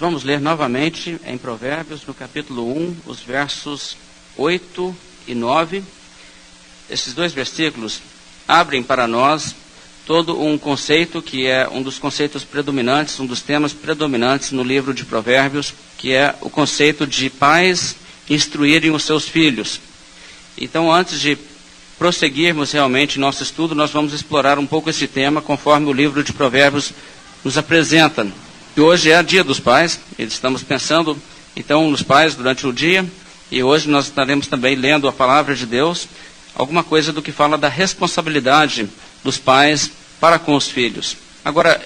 vamos ler novamente em Provérbios, no capítulo 1, os versos 8 e 9. Esses dois versículos abrem para nós todo um conceito que é um dos conceitos predominantes, um dos temas predominantes no livro de Provérbios, que é o conceito de pais instruírem os seus filhos. Então, antes de prosseguirmos realmente nosso estudo, nós vamos explorar um pouco esse tema, conforme o livro de Provérbios nos apresenta. E hoje é dia dos pais, e estamos pensando então nos pais durante o dia, e hoje nós estaremos também lendo a palavra de Deus, alguma coisa do que fala da responsabilidade dos pais para com os filhos. Agora,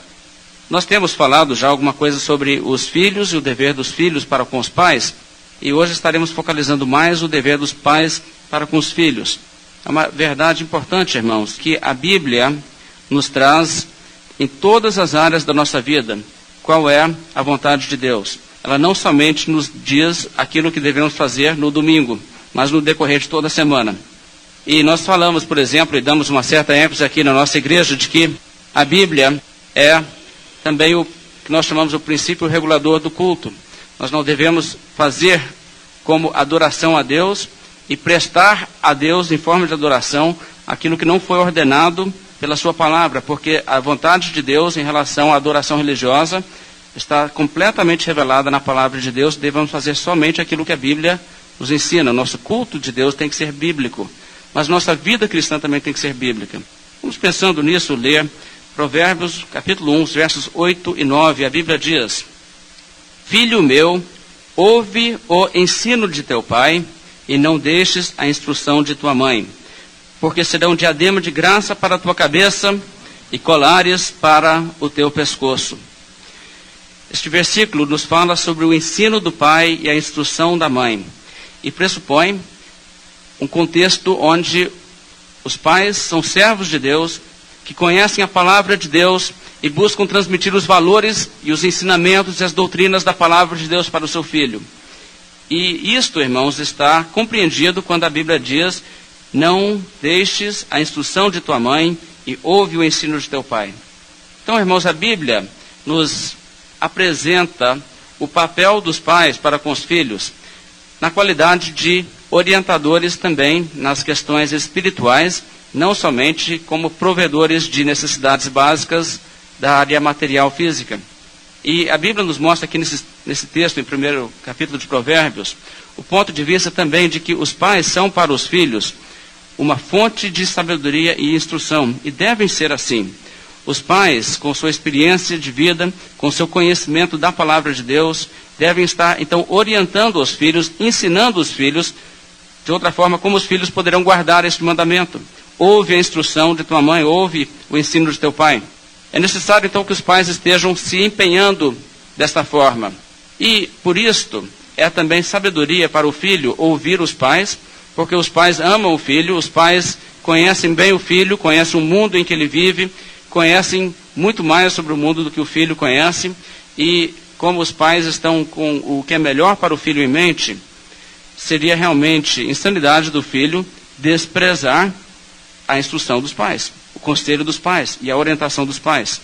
nós temos falado já alguma coisa sobre os filhos e o dever dos filhos para com os pais, e hoje estaremos focalizando mais o dever dos pais para com os filhos. É uma verdade importante, irmãos, que a Bíblia nos traz em todas as áreas da nossa vida qual é a vontade de Deus. Ela não somente nos diz aquilo que devemos fazer no domingo, mas no decorrer de toda a semana. E nós falamos, por exemplo, e damos uma certa ênfase aqui na nossa igreja, de que a Bíblia é também o que nós chamamos o princípio regulador do culto. Nós não devemos fazer como adoração a Deus e prestar a Deus em forma de adoração aquilo que não foi ordenado pela sua palavra, porque a vontade de Deus em relação à adoração religiosa está completamente revelada na palavra de Deus. Devemos fazer somente aquilo que a Bíblia nos ensina. Nosso culto de Deus tem que ser bíblico, mas nossa vida cristã também tem que ser bíblica. Vamos pensando nisso, ler Provérbios, capítulo 1, versos 8 e 9. A Bíblia diz: Filho meu, ouve o ensino de teu pai, e não deixes a instrução de tua mãe, porque serão diadema de graça para a tua cabeça e colares para o teu pescoço. Este versículo nos fala sobre o ensino do pai e a instrução da mãe, e pressupõe um contexto onde os pais são servos de Deus, que conhecem a palavra de Deus e buscam transmitir os valores e os ensinamentos e as doutrinas da palavra de Deus para o seu filho. E isto, irmãos, está compreendido quando a Bíblia diz: não deixes a instrução de tua mãe e ouve o ensino de teu pai. Então, irmãos, a Bíblia nos apresenta o papel dos pais para com os filhos na qualidade de orientadores também nas questões espirituais, não somente como provedores de necessidades básicas da área material física. E a Bíblia nos mostra aqui nesse texto, em primeiro capítulo de Provérbios, o ponto de vista também de que os pais são para os filhos uma fonte de sabedoria e instrução, e devem ser assim. Os pais, com sua experiência de vida, com seu conhecimento da palavra de Deus, devem estar, então, orientando os filhos, ensinando os filhos, de outra forma, como os filhos poderão guardar este mandamento. Ouve a instrução de tua mãe, ouve o ensino de teu pai. É necessário, então, que os pais estejam se empenhando desta forma. E, por isto, é também sabedoria para o filho ouvir os pais, porque os pais amam o filho, os pais conhecem bem o filho, conhecem o mundo em que ele vive, conhecem muito mais sobre o mundo do que o filho conhece, e como os pais estão com o que é melhor para o filho em mente, seria realmente insanidade do filho desprezar a instrução dos pais, o conselho dos pais e a orientação dos pais.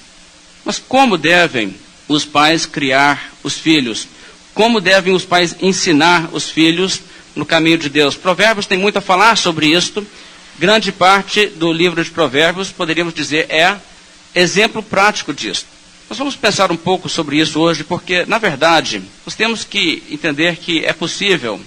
Mas como devem os pais criar os filhos? Como devem os pais ensinar os filhos no caminho de Deus? Provérbios tem muito a falar sobre isto. Grande parte do livro de Provérbios, poderíamos dizer, é exemplo prático disso. Nós vamos pensar um pouco sobre isso hoje, porque, na verdade, nós temos que entender que é possível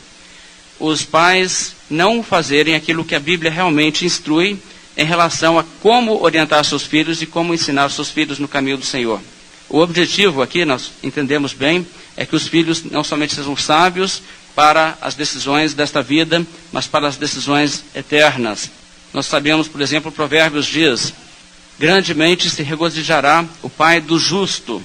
os pais não fazerem aquilo que a Bíblia realmente instrui em relação a como orientar seus filhos e como ensinar seus filhos no caminho do Senhor. O objetivo aqui, nós entendemos bem, é que os filhos não somente sejam sábios para as decisões desta vida, mas para as decisões eternas. Nós sabemos, por exemplo, Provérbios diz: grandemente se regozijará o pai do justo,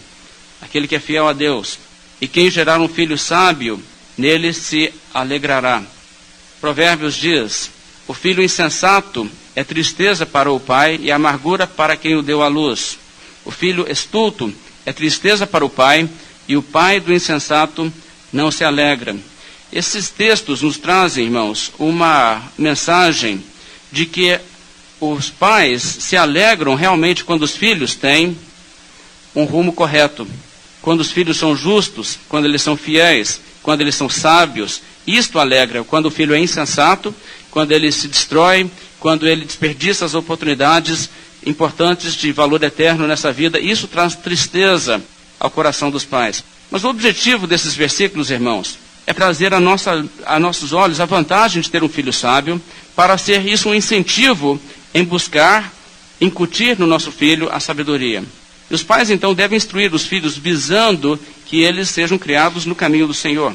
aquele que é fiel a Deus, e quem gerar um filho sábio, nele se alegrará. Provérbios diz: o filho insensato é tristeza para o pai e amargura para quem o deu à luz. O filho estulto é tristeza para o pai, e o pai do insensato não se alegra. Esses textos nos trazem, irmãos, uma mensagem de que os pais se alegram realmente quando os filhos têm um rumo correto, quando os filhos são justos, quando eles são fiéis, quando eles são sábios. Isto alegra. Quando o filho é insensato, quando ele se destrói, quando ele desperdiça as oportunidades importantes de valor eterno nessa vida, isso traz tristeza ao coração dos pais. Mas o objetivo desses versículos, irmãos, é trazer a nossos olhos a vantagem de ter um filho sábio, para ser isso um incentivo em buscar, incutir no nosso filho a sabedoria. E os pais, então, devem instruir os filhos visando que eles sejam criados no caminho do Senhor.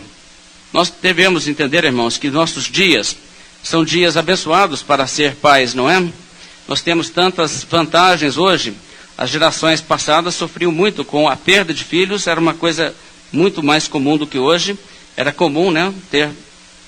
Nós devemos entender, irmãos, que nossos dias são dias abençoados para ser pais, não é? Nós temos tantas vantagens hoje. As gerações passadas sofriam muito com a perda de filhos, era uma coisa muito mais comum do que hoje. Era comum, né, ter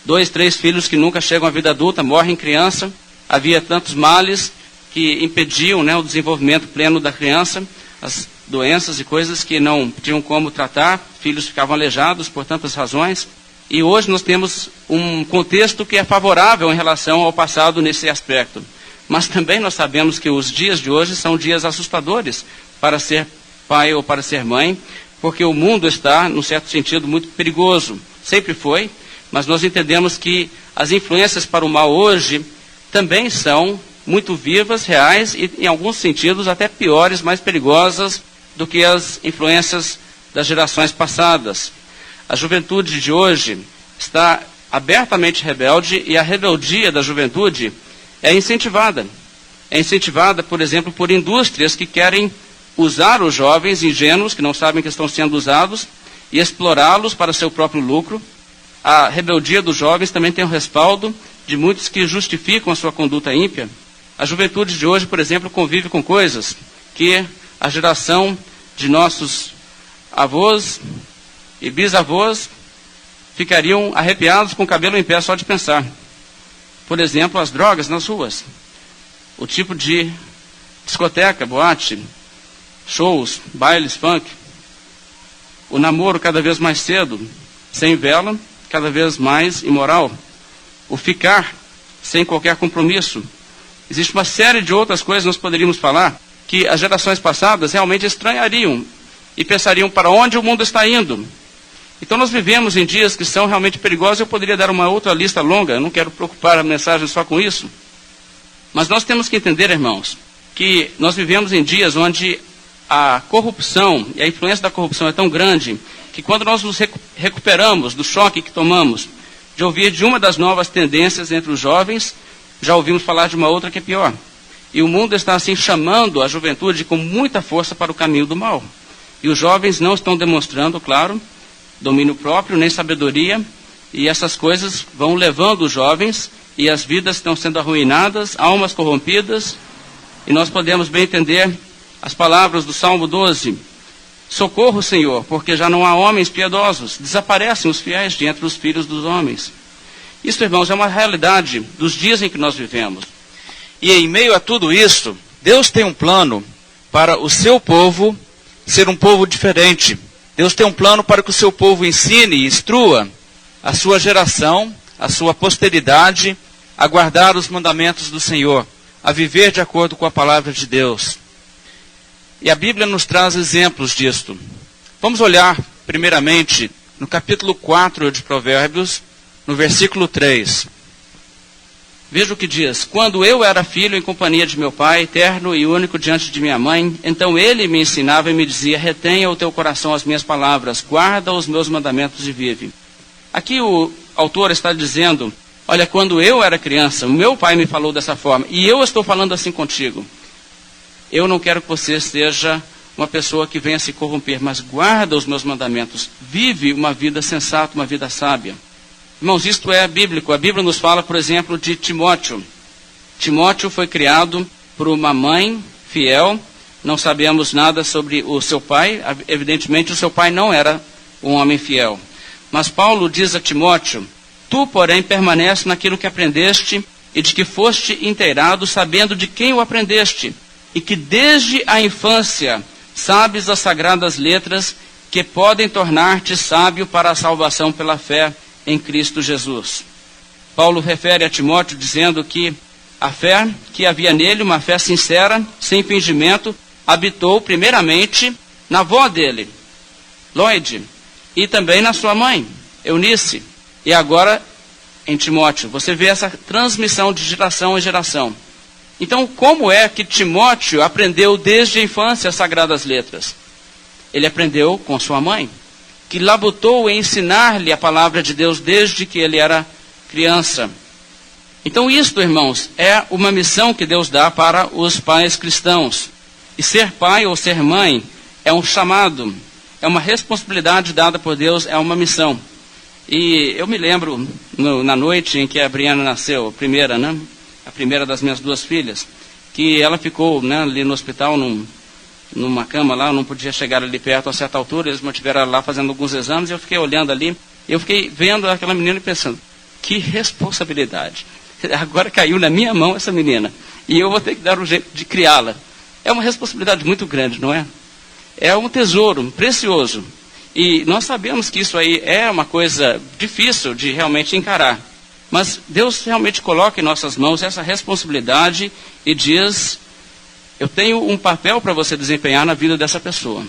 2, 3 filhos que nunca chegam à vida adulta, morrem criança. Havia tantos males que impediam, né, o desenvolvimento pleno da criança, as doenças e coisas que não tinham como tratar, filhos ficavam aleijados por tantas razões. E hoje nós temos um contexto que é favorável em relação ao passado nesse aspecto. Mas também nós sabemos que os dias de hoje são dias assustadores para ser pai ou para ser mãe, porque o mundo está, num certo sentido, muito perigoso. Sempre foi, mas nós entendemos que as influências para o mal hoje também são muito vivas, reais e, em alguns sentidos, até piores, mais perigosas do que as influências das gerações passadas. A juventude de hoje está abertamente rebelde e a rebeldia da juventude é incentivada. É incentivada, por exemplo, por indústrias que querem usar os jovens ingênuos, que não sabem que estão sendo usados, e explorá-los para seu próprio lucro. A rebeldia dos jovens também tem o respaldo de muitos que justificam a sua conduta ímpia. A juventude de hoje, por exemplo, convive com coisas que a geração de nossos avós e bisavós ficariam arrepiados com o cabelo em pé só de pensar. Por exemplo, as drogas nas ruas, o tipo de discoteca, boate, shows, bailes, funk, o namoro cada vez mais cedo, sem vela, cada vez mais imoral, o ficar sem qualquer compromisso. Existe uma série de outras coisas que nós poderíamos falar que as gerações passadas realmente estranhariam e pensariam para onde o mundo está indo. Então nós vivemos em dias que são realmente perigosos. Eu poderia dar uma outra lista longa, eu não quero preocupar a mensagem só com isso. Mas nós temos que entender, irmãos, que nós vivemos em dias onde a corrupção e a influência da corrupção é tão grande que quando nós nos recuperamos do choque que tomamos de ouvir de uma das novas tendências entre os jovens, já ouvimos falar de uma outra que é pior. E o mundo está assim chamando a juventude com muita força para o caminho do mal. E os jovens não estão demonstrando, claro, domínio próprio, nem sabedoria, e essas coisas vão levando os jovens, e as vidas estão sendo arruinadas, almas corrompidas, e nós podemos bem entender as palavras do Salmo 12. Socorro, Senhor, porque já não há homens piedosos, desaparecem os fiéis de entre os filhos dos homens. Isso, irmãos, é uma realidade dos dias em que nós vivemos. E em meio a tudo isso, Deus tem um plano para o seu povo ser um povo diferente. Deus tem um plano para que o seu povo ensine e instrua a sua geração, a sua posteridade, a guardar os mandamentos do Senhor, a viver de acordo com a palavra de Deus. E a Bíblia nos traz exemplos disto. Vamos olhar, primeiramente, no capítulo 4 de Provérbios, no versículo 3. Veja o que diz: quando eu era filho em companhia de meu pai, eterno e único diante de minha mãe, então ele me ensinava e me dizia: retenha o teu coração as minhas palavras, guarda os meus mandamentos e vive. Aqui o autor está dizendo: olha, quando eu era criança, o meu pai me falou dessa forma, e eu estou falando assim contigo. Eu não quero que você seja uma pessoa que venha se corromper, mas guarda os meus mandamentos, vive uma vida sensata, uma vida sábia. Irmãos, isto é bíblico. A Bíblia nos fala, por exemplo, de Timóteo. Timóteo foi criado por uma mãe fiel. Não sabemos nada sobre o seu pai. Evidentemente, o seu pai não era um homem fiel. Mas Paulo diz a Timóteo: tu, porém, permanece naquilo que aprendeste e de que foste inteirado, sabendo de quem o aprendeste, e que desde a infância sabes as sagradas letras que podem tornar-te sábio para a salvação pela fé em Cristo Jesus. Paulo refere a Timóteo dizendo que a fé que havia nele, uma fé sincera, sem fingimento, habitou primeiramente na avó dele. Lloyd, e também na sua mãe, Eunice, e agora em Timóteo. Você vê essa transmissão de geração em geração. Então, como é que Timóteo aprendeu desde a infância as Sagradas Letras? Ele aprendeu com sua mãe, que labutou em ensinar-lhe a palavra de Deus desde que ele era criança. Então isto, irmãos, é uma missão que Deus dá para os pais cristãos. E ser pai ou ser mãe é um chamado, é uma responsabilidade dada por Deus, é uma missão. E eu me lembro, na noite em que a Briana nasceu, a primeira das minhas duas filhas, que ela ficou, ali no hospital, numa cama lá, eu não podia chegar ali perto a certa altura, eles mantiveram ela lá fazendo alguns exames, e eu fiquei olhando ali, eu fiquei vendo aquela menina e pensando, que responsabilidade. Agora caiu na minha mão essa menina, e eu vou ter que dar um jeito de criá-la. É uma responsabilidade muito grande, não é? É um tesouro precioso. E nós sabemos que isso aí é uma coisa difícil de realmente encarar. Mas Deus realmente coloca em nossas mãos essa responsabilidade e diz, eu tenho um papel para você desempenhar na vida dessa pessoa.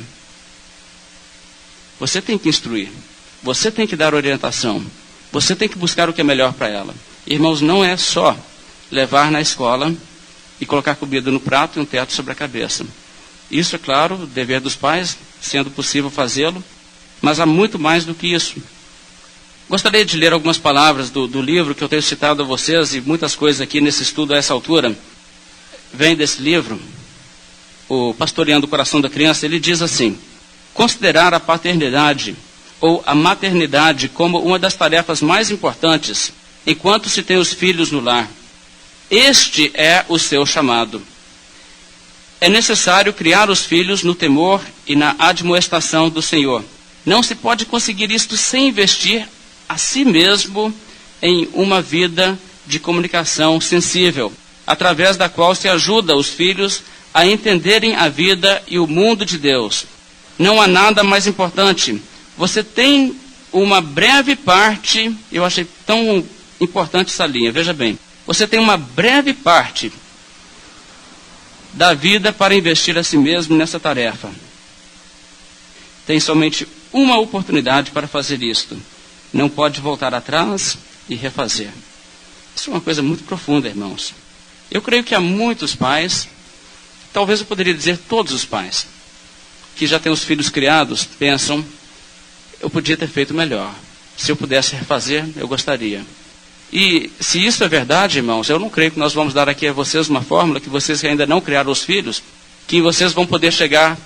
Você tem que instruir, você tem que dar orientação, você tem que buscar o que é melhor para ela. Irmãos, não é só levar na escola e colocar comida no prato e um teto sobre a cabeça. Isso, é claro, o dever dos pais, sendo possível fazê-lo, mas há muito mais do que isso. Gostaria de ler algumas palavras do livro que eu tenho citado a vocês, e muitas coisas aqui nesse estudo a essa altura vem desse livro, o Pastoreando o Coração da Criança. Ele diz assim: considerar a paternidade ou a maternidade como uma das tarefas mais importantes enquanto se tem os filhos no lar. Este é o seu chamado. É necessário criar os filhos no temor e na admoestação do Senhor. Não se pode conseguir isto sem investir a si mesmo em uma vida de comunicação sensível, através da qual se ajuda os filhos a entenderem a vida e o mundo de Deus. Não há nada mais importante. Você tem uma breve parte, eu achei tão importante essa linha, veja bem. Você tem uma breve parte da vida para investir a si mesmo nessa tarefa. Tem somente uma oportunidade para fazer isto. Não pode voltar atrás e refazer. Isso é uma coisa muito profunda, irmãos. Eu creio que há muitos pais, talvez eu poderia dizer todos os pais, que já têm os filhos criados, pensam, eu podia ter feito melhor. Se eu pudesse refazer, eu gostaria. E se isso é verdade, irmãos, eu não creio que nós vamos dar aqui a vocês uma fórmula que vocês que ainda não criaram os filhos, que vocês vão poder chegar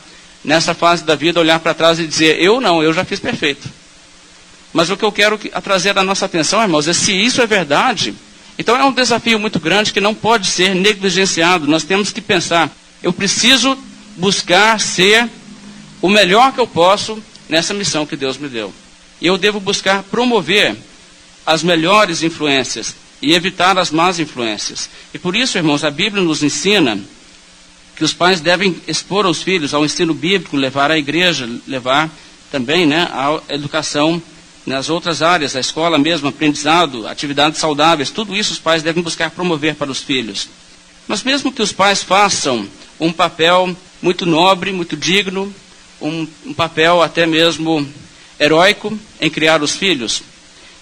nessa fase da vida, olhar para trás e dizer, eu já fiz perfeito. Mas o que eu quero trazer à nossa atenção, irmãos, é se isso é verdade, então é um desafio muito grande que não pode ser negligenciado. Nós temos que pensar, eu preciso buscar ser o melhor que eu posso nessa missão que Deus me deu. E eu devo buscar promover as melhores influências e evitar as más influências. E por isso, irmãos, a Bíblia nos ensina que os pais devem expor aos filhos ao ensino bíblico, levar à igreja, levar também à educação nas outras áreas, a escola mesmo, aprendizado, atividades saudáveis, tudo isso os pais devem buscar promover para os filhos. Mas mesmo que os pais façam um papel muito nobre, muito digno, um papel até mesmo heróico em criar os filhos,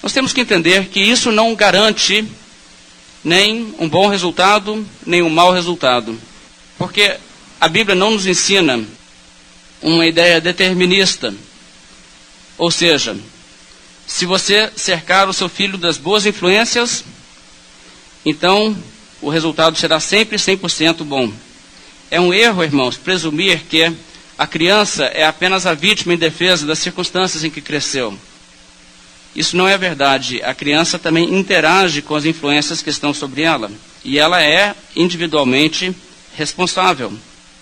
nós temos que entender que isso não garante nem um bom resultado, nem um mau resultado. Porque a Bíblia não nos ensina uma ideia determinista. Ou seja, se você cercar o seu filho das boas influências, então o resultado será sempre 100% bom. É um erro, irmãos, presumir que a criança é apenas a vítima indefesa das circunstâncias em que cresceu. Isso não é verdade. A criança também interage com as influências que estão sobre ela. E ela é individualmente responsável.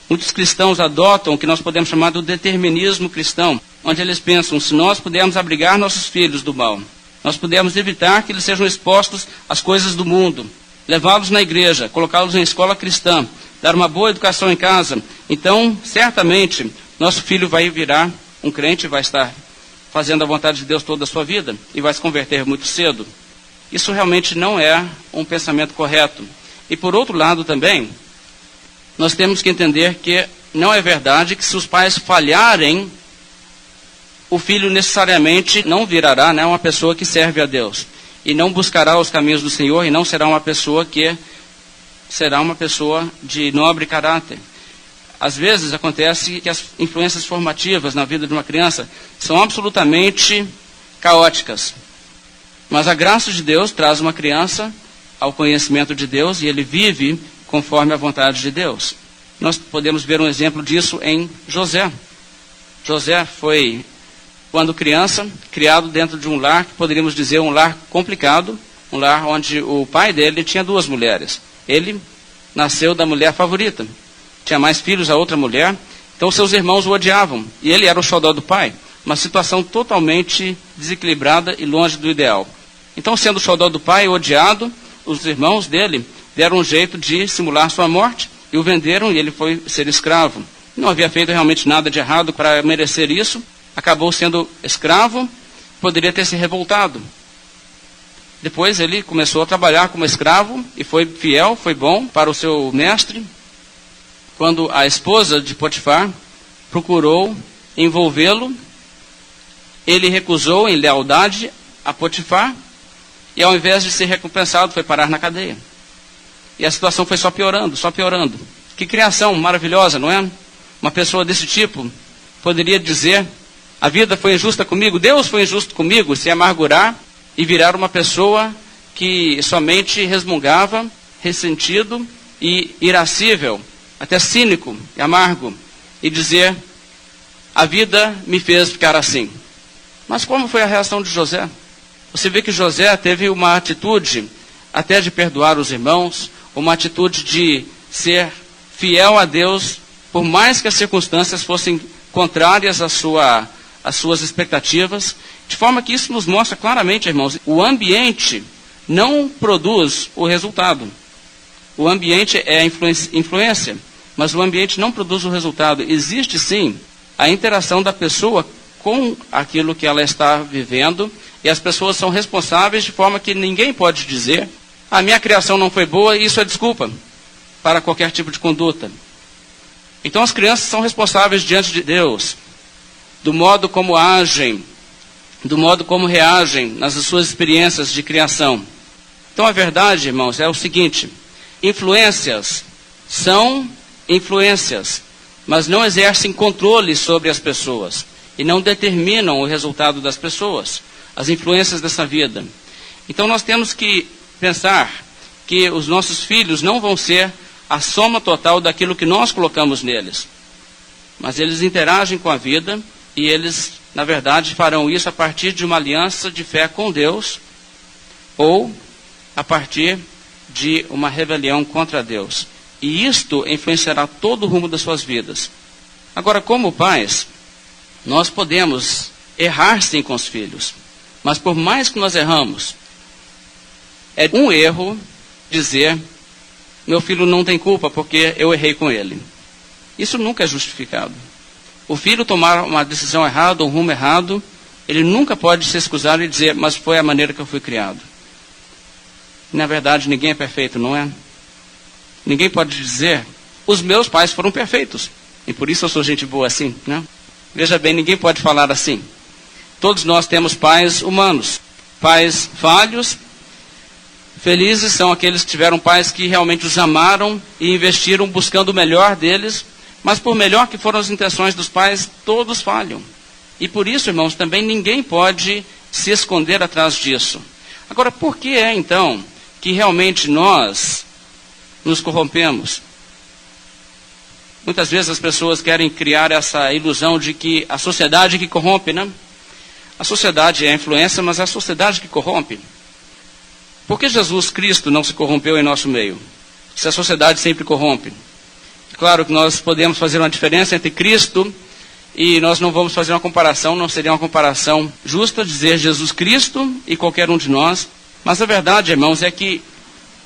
Muitos cristãos adotam o que nós podemos chamar do determinismo cristão, onde eles pensam, se nós pudermos abrigar nossos filhos do mal, nós pudermos evitar que eles sejam expostos às coisas do mundo, levá-los na igreja, colocá-los em escola cristã, dar uma boa educação em casa, então, certamente, nosso filho vai virar um crente, vai estar fazendo a vontade de Deus toda a sua vida e vai se converter muito cedo. Isso realmente não é um pensamento correto. E por outro lado também, nós temos que entender que não é verdade que se os pais falharem o filho necessariamente não virará, né, uma pessoa que serve a Deus. E não buscará os caminhos do Senhor, e não será uma pessoa de nobre caráter. Às vezes acontece que as influências formativas na vida de uma criança são absolutamente caóticas. Mas a graça de Deus traz uma criança ao conhecimento de Deus e ele vive conforme a vontade de Deus. Nós podemos ver um exemplo disso em José. José foi, quando criança, criado dentro de um lar, que poderíamos dizer um lar complicado, um lar onde o pai dele tinha 2 mulheres. Ele nasceu da mulher favorita. Tinha mais filhos, a outra mulher. Então seus irmãos o odiavam. E ele era o xodó do pai. Uma situação totalmente desequilibrada e longe do ideal. Então, sendo o xodó do pai odiado, os irmãos dele deram um jeito de simular sua morte e o venderam e ele foi ser escravo. Não havia feito realmente nada de errado para merecer isso. Acabou sendo escravo, poderia ter se revoltado. Depois ele começou a trabalhar como escravo e foi fiel, foi bom para o seu mestre. Quando a esposa de Potifar procurou envolvê-lo, ele recusou em lealdade a Potifar e ao invés de ser recompensado foi parar na cadeia. E a situação foi só piorando, só piorando. Que criação maravilhosa, não é? Uma pessoa desse tipo poderia dizer: a vida foi injusta comigo, Deus foi injusto comigo, se amargurar e virar uma pessoa que somente resmungava, ressentido e irascível, até cínico e amargo, e dizer: a vida me fez ficar assim. Mas como foi a reação de José? Você vê que José teve uma atitude até de perdoar os irmãos, uma atitude de ser fiel a Deus, por mais que as circunstâncias fossem contrárias às suas expectativas, de forma que isso nos mostra claramente, irmãos, o ambiente não produz o resultado. O ambiente é a influência, mas o ambiente não produz o resultado. Existe sim a interação da pessoa com aquilo que ela está vivendo, e as pessoas são responsáveis de forma que ninguém pode dizer: a minha criação não foi boa, e isso é desculpa para qualquer tipo de conduta. Então as crianças são responsáveis diante de Deus, do modo como agem, do modo como reagem nas suas experiências de criação. Então a verdade, irmãos, é o seguinte: influências são influências, mas não exercem controle sobre as pessoas e não determinam o resultado das pessoas, as influências dessa vida. Então nós temos que pensar que os nossos filhos não vão ser a soma total daquilo que nós colocamos neles, mas eles interagem com a vida e eles, na verdade, farão isso a partir de uma aliança de fé com Deus ou a partir de uma rebelião contra Deus. E isto influenciará todo o rumo das suas vidas. Agora, como pais, nós podemos errar sim com os filhos, mas por mais que nós erramos, é um erro dizer: meu filho não tem culpa porque eu errei com ele. Isso nunca é justificado. O filho tomar uma decisão errada, um rumo errado, ele nunca pode se excusar e dizer: mas foi a maneira que eu fui criado. Na verdade, ninguém é perfeito, não é? Ninguém pode dizer: os meus pais foram perfeitos e por isso eu sou gente boa assim, né? Veja bem, ninguém pode falar assim. Todos nós temos pais humanos, pais falhos. Felizes são aqueles que tiveram pais que realmente os amaram e investiram buscando o melhor deles, mas por melhor que foram as intenções dos pais, todos falham. E por isso, irmãos, também ninguém pode se esconder atrás disso. Agora, por que é então que realmente nós nos corrompemos? Muitas vezes as pessoas querem criar essa ilusão de que a sociedade que corrompe, né? A sociedade é a influência, mas é a sociedade que corrompe. Por que Jesus Cristo não se corrompeu em nosso meio? Se a sociedade sempre corrompe. Claro que nós podemos fazer uma diferença entre Cristo e nós não vamos fazer uma comparação, não seria uma comparação justa dizer Jesus Cristo e qualquer um de nós. Mas a verdade, irmãos, é que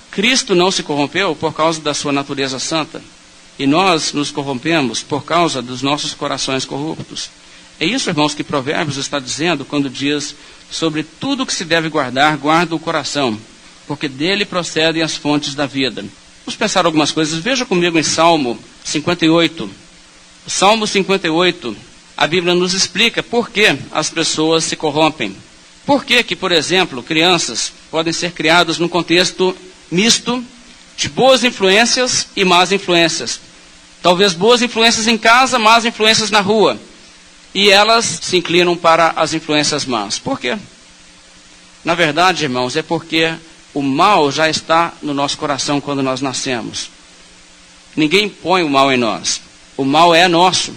Cristo não se corrompeu por causa da sua natureza santa. E nós nos corrompemos por causa dos nossos corações corruptos. É isso, irmãos, que Provérbios está dizendo quando diz: sobre tudo que se deve guardar, guarda o coração, porque dele procedem as fontes da vida. Vamos pensar algumas coisas. Veja comigo em Salmo 58. Salmo 58, a Bíblia nos explica por que as pessoas se corrompem. Por que, por exemplo, crianças podem ser criadas num contexto misto de boas influências e más influências. Talvez boas influências em casa, más influências na rua. E elas se inclinam para as influências más. Por quê? Na verdade, irmãos, é porque o mal já está no nosso coração quando nós nascemos. Ninguém põe o mal em nós. O mal é nosso,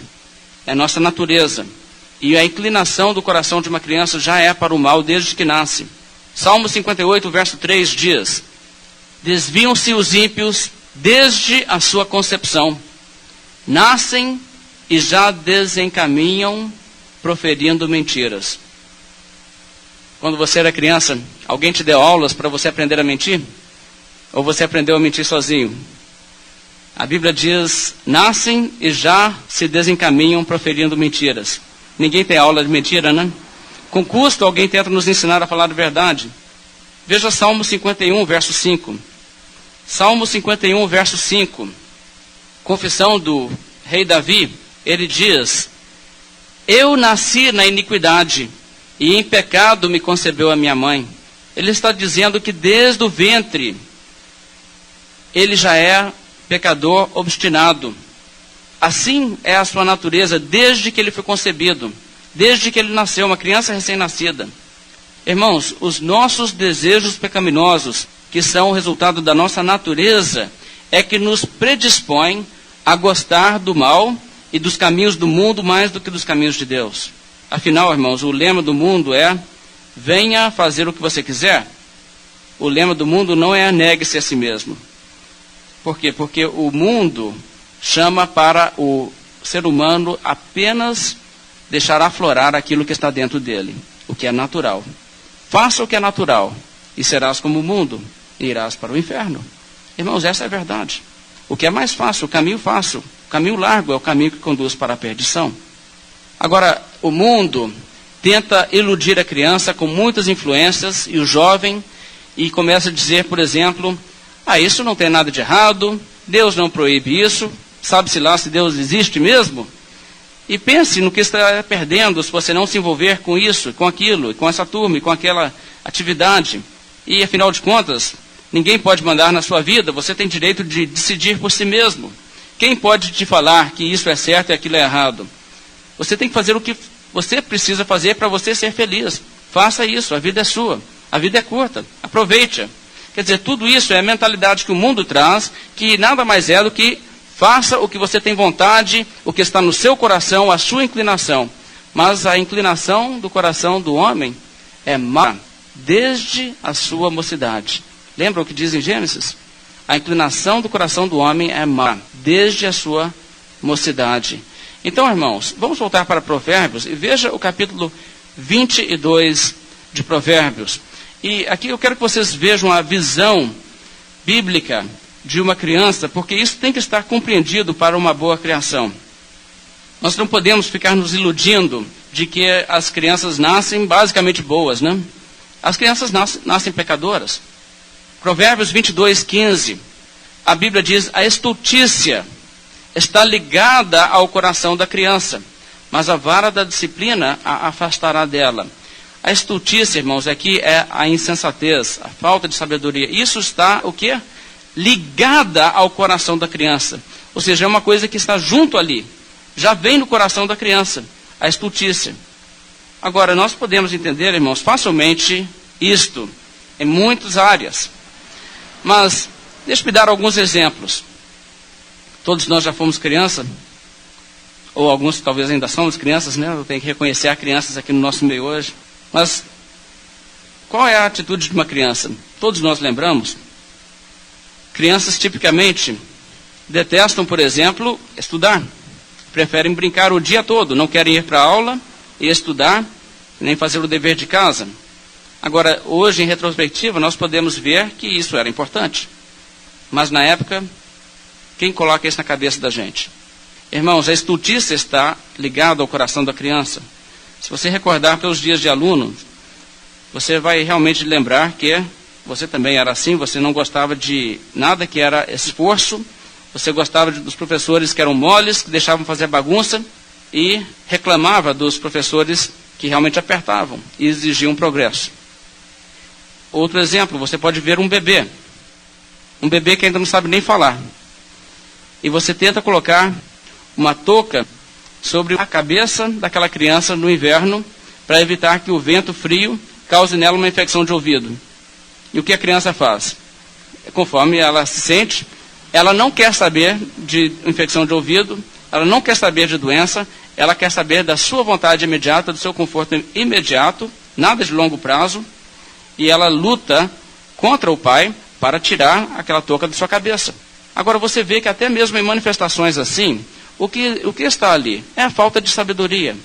é nossa natureza. E a inclinação do coração de uma criança já é para o mal desde que nasce. Salmo 58, verso 3 diz: desviam-se os ímpios desde a sua concepção. Nascem e já desencaminham proferindo mentiras. Quando você era criança, alguém te deu aulas para você aprender a mentir? Ou você aprendeu a mentir sozinho? A Bíblia diz: nascem e já se desencaminham proferindo mentiras. Ninguém tem aula de mentira, né? Com custo, alguém tenta nos ensinar a falar a verdade. Veja Salmo 51, verso 5. Salmo 51, verso 5. Confissão do rei Davi. Ele diz: eu nasci na iniquidade, e em pecado me concebeu a minha mãe. Ele está dizendo que desde o ventre, ele já é pecador obstinado. Assim é a sua natureza desde que ele foi concebido, desde que ele nasceu, uma criança recém-nascida. Irmãos, os nossos desejos pecaminosos, que são o resultado da nossa natureza, é que nos predispõem a gostar do mal e dos caminhos do mundo mais do que dos caminhos de Deus. Afinal, irmãos, o lema do mundo é: venha fazer o que você quiser. O lema do mundo não é: negue-se a si mesmo. Por quê? Porque o mundo chama para o ser humano apenas deixar aflorar aquilo que está dentro dele, o que é natural. Faça o que é natural, e serás como o mundo, e irás para o inferno. Irmãos, essa é a verdade. O que é mais fácil, o caminho largo é o caminho que conduz para a perdição. Agora, o mundo tenta iludir a criança com muitas influências, e o jovem, e começa a dizer, por exemplo: isso não tem nada de errado, Deus não proíbe isso, sabe-se lá se Deus existe mesmo? E pense no que está perdendo se você não se envolver com isso, com aquilo, com essa turma, com aquela atividade. E afinal de contas, ninguém pode mandar na sua vida, você tem direito de decidir por si mesmo. Quem pode te falar que isso é certo e aquilo é errado? Você tem que fazer o que você precisa fazer para você ser feliz. Faça isso, a vida é sua, a vida é curta, aproveite-a. Quer dizer, tudo isso é a mentalidade que o mundo traz, que nada mais é do que faça o que você tem vontade, o que está no seu coração, a sua inclinação. Mas a inclinação do coração do homem é má desde a sua mocidade. Lembra o que diz em Gênesis? A inclinação do coração do homem é má desde a sua mocidade. Então, irmãos, vamos voltar para Provérbios e veja o capítulo 22 de Provérbios. E aqui eu quero que vocês vejam a visão bíblica de uma criança, porque isso tem que estar compreendido para uma boa criação. Nós não podemos ficar nos iludindo de que as crianças nascem basicamente boas, né? As crianças nascem pecadoras. Provérbios 22, 15, a Bíblia diz: a estultícia está ligada ao coração da criança, mas a vara da disciplina a afastará dela. A estultícia, irmãos, aqui é a insensatez, a falta de sabedoria. Isso está, o quê? Ligada ao coração da criança. Ou seja, é uma coisa que está junto ali. Já vem no coração da criança, a estultícia. Agora, nós podemos entender, irmãos, facilmente isto, em muitas áreas. Mas, deixa-me dar alguns exemplos. Todos nós já fomos criança, ou alguns talvez ainda somos crianças, né? Eu tenho que reconhecer as crianças aqui no nosso meio hoje. Mas, qual é a atitude de uma criança? Todos nós lembramos. Crianças, tipicamente, detestam, por exemplo, estudar. Preferem brincar o dia todo, não querem ir para a aula e estudar, nem fazer o dever de casa. Agora, hoje, em retrospectiva, nós podemos ver que isso era importante. Mas, na época, quem coloca isso na cabeça da gente? Irmãos, a estultícia está ligada ao coração da criança. Se você recordar pelos dias de aluno, você vai realmente lembrar que você também era assim, você não gostava de nada que era esforço, você gostava dos professores que eram moles, que deixavam fazer bagunça, e reclamava dos professores que realmente apertavam e exigiam progresso. Outro exemplo, você pode ver um bebê que ainda não sabe nem falar, e você tenta colocar uma touca sobre a cabeça daquela criança no inverno para evitar que o vento frio cause nela uma infecção de ouvido. E o que a criança faz? Conforme ela se sente, ela não quer saber de infecção de ouvido, ela não quer saber de doença, ela quer saber da sua vontade imediata, do seu conforto imediato, nada de longo prazo, e ela luta contra o pai para tirar aquela touca da sua cabeça. Agora você vê que até mesmo em manifestações assim, o que está ali é a falta de sabedoria.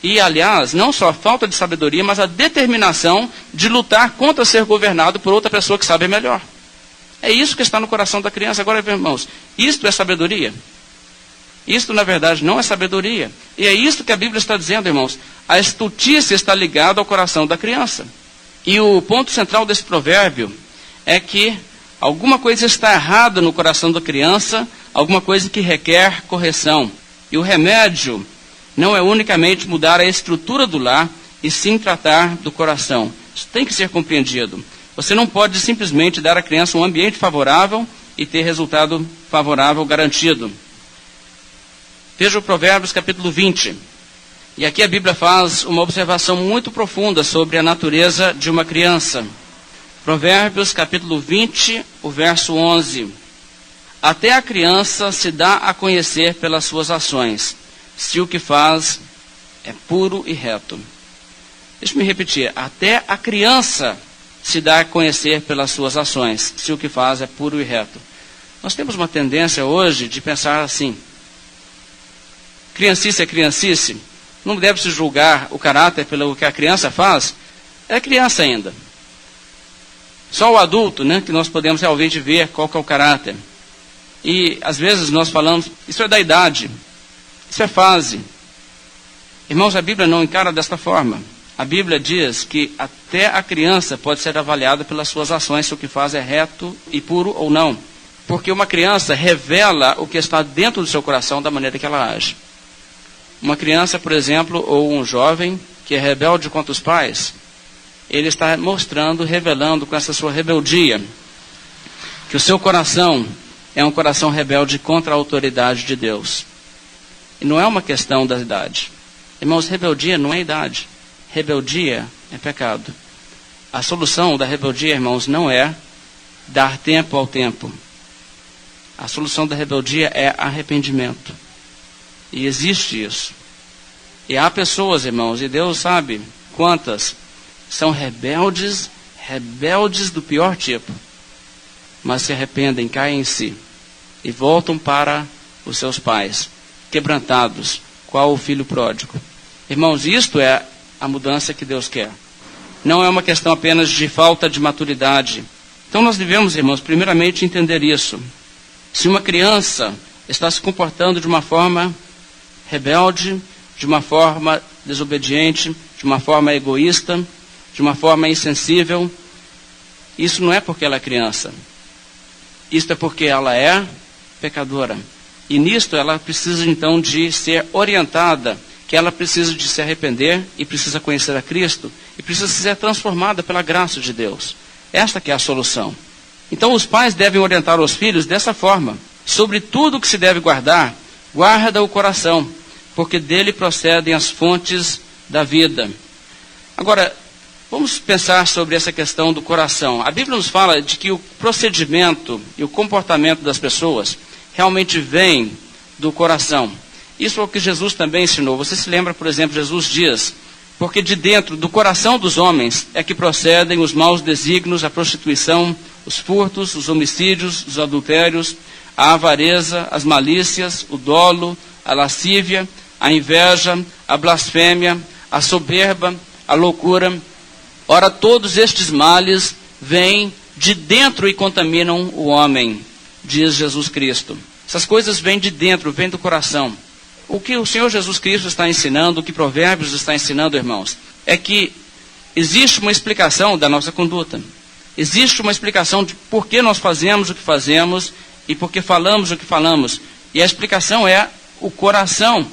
E, aliás, não só a falta de sabedoria, mas a determinação de lutar contra ser governado por outra pessoa que sabe melhor. É isso que está no coração da criança. Agora, irmãos, isto é sabedoria? Isto, na verdade, não é sabedoria. E é isso que a Bíblia está dizendo, irmãos. A estultícia está ligada ao coração da criança. E o ponto central desse provérbio é que alguma coisa está errada no coração da criança, alguma coisa que requer correção. E o remédio não é unicamente mudar a estrutura do lar, e sim tratar do coração. Isso tem que ser compreendido. Você não pode simplesmente dar à criança um ambiente favorável e ter resultado favorável garantido. Veja o Provérbios capítulo 20. E aqui a Bíblia faz uma observação muito profunda sobre a natureza de uma criança. Provérbios capítulo 20, o verso 11. Até a criança se dá a conhecer pelas suas ações, se o que faz é puro e reto. Deixa-me repetir. Até a criança se dá a conhecer pelas suas ações, se o que faz é puro e reto. Nós temos uma tendência hoje de pensar assim. Criancice é criancice. Não deve-se julgar o caráter pelo que a criança faz. É criança ainda. Só o adulto, que nós podemos realmente ver qual que é o caráter. E às vezes nós falamos, isso é da idade. Isso é fase. Irmãos, a Bíblia não encara desta forma. A Bíblia diz que até a criança pode ser avaliada pelas suas ações, se o que faz é reto e puro ou não. Porque uma criança revela o que está dentro do seu coração da maneira que ela age. Uma criança, por exemplo, ou um jovem que é rebelde contra os pais, ele está mostrando, revelando com essa sua rebeldia, que o seu coração é um coração rebelde contra a autoridade de Deus. E não é uma questão da idade. Irmãos, rebeldia não é idade. Rebeldia é pecado. A solução da rebeldia, irmãos, não é dar tempo ao tempo. A solução da rebeldia é arrependimento. E existe isso. E há pessoas, irmãos, e Deus sabe quantas, são rebeldes do pior tipo. Mas se arrependem, caem em si e voltam para os seus pais, quebrantados, qual o filho pródigo. Irmãos, isto é a mudança que Deus quer. Não é uma questão apenas de falta de maturidade. Então nós devemos, irmãos, primeiramente entender isso. Se uma criança está se comportando de uma forma rebelde, de uma forma desobediente, de uma forma egoísta, de uma forma insensível, isso não é porque ela é criança. Isto é porque ela é pecadora. E nisto ela precisa então de ser orientada, que ela precisa de se arrepender e precisa conhecer a Cristo e precisa ser transformada pela graça de Deus. Esta que é a solução. Então os pais devem orientar os filhos dessa forma. Sobre tudo que se deve guardar, guarda o coração, porque dele procedem as fontes da vida. Agora, vamos pensar sobre essa questão do coração. A Bíblia nos fala de que o procedimento e o comportamento das pessoas realmente vem do coração. Isso é o que Jesus também ensinou. Você se lembra, por exemplo, Jesus diz, porque de dentro do coração dos homens é que procedem os maus desígnios, a prostituição, os furtos, os homicídios, os adultérios, a avareza, as malícias, o dolo, a lascívia, a inveja, a blasfêmia, a soberba, a loucura. Ora, todos estes males vêm de dentro e contaminam o homem, diz Jesus Cristo. Essas coisas vêm de dentro, vêm do coração. O que o Senhor Jesus Cristo está ensinando, o que Provérbios está ensinando, irmãos, é que existe uma explicação da nossa conduta. Existe uma explicação de por que nós fazemos o que fazemos e por que falamos o que falamos. E a explicação é o coração.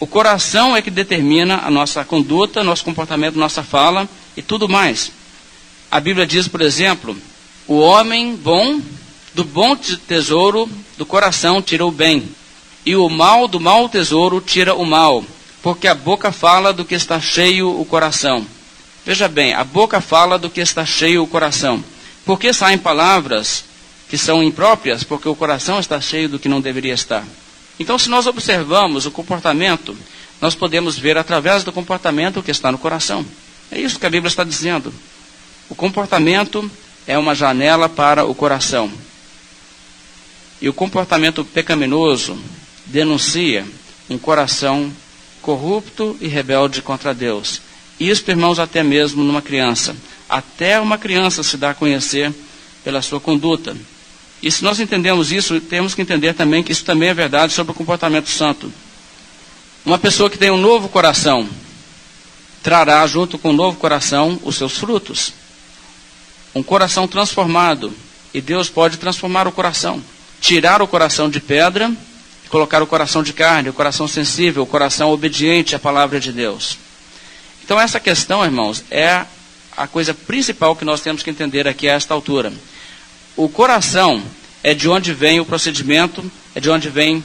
O coração é que determina a nossa conduta, nosso comportamento, nossa fala e tudo mais. A Bíblia diz, por exemplo, o homem bom, do bom tesouro do coração tira o bem, e o mal do mau tesouro tira o mal, porque a boca fala do que está cheio o coração. Veja bem, a boca fala do que está cheio o coração. Por que saem palavras que são impróprias? Porque o coração está cheio do que não deveria estar. Então, se nós observamos o comportamento, nós podemos ver através do comportamento o que está no coração. É isso que a Bíblia está dizendo. O comportamento é uma janela para o coração. E o comportamento pecaminoso denuncia um coração corrupto e rebelde contra Deus. Isso, irmãos, até mesmo numa criança. Até uma criança se dá a conhecer pela sua conduta. E se nós entendemos isso, temos que entender também que isso também é verdade sobre o comportamento santo. Uma pessoa que tem um novo coração, trará junto com o novo coração os seus frutos. Um coração transformado, e Deus pode transformar o coração. Tirar o coração de pedra e colocar o coração de carne, o coração sensível, o coração obediente à palavra de Deus. Então essa questão, irmãos, é a coisa principal que nós temos que entender aqui a esta altura. O coração é de onde vem o procedimento, é de onde vem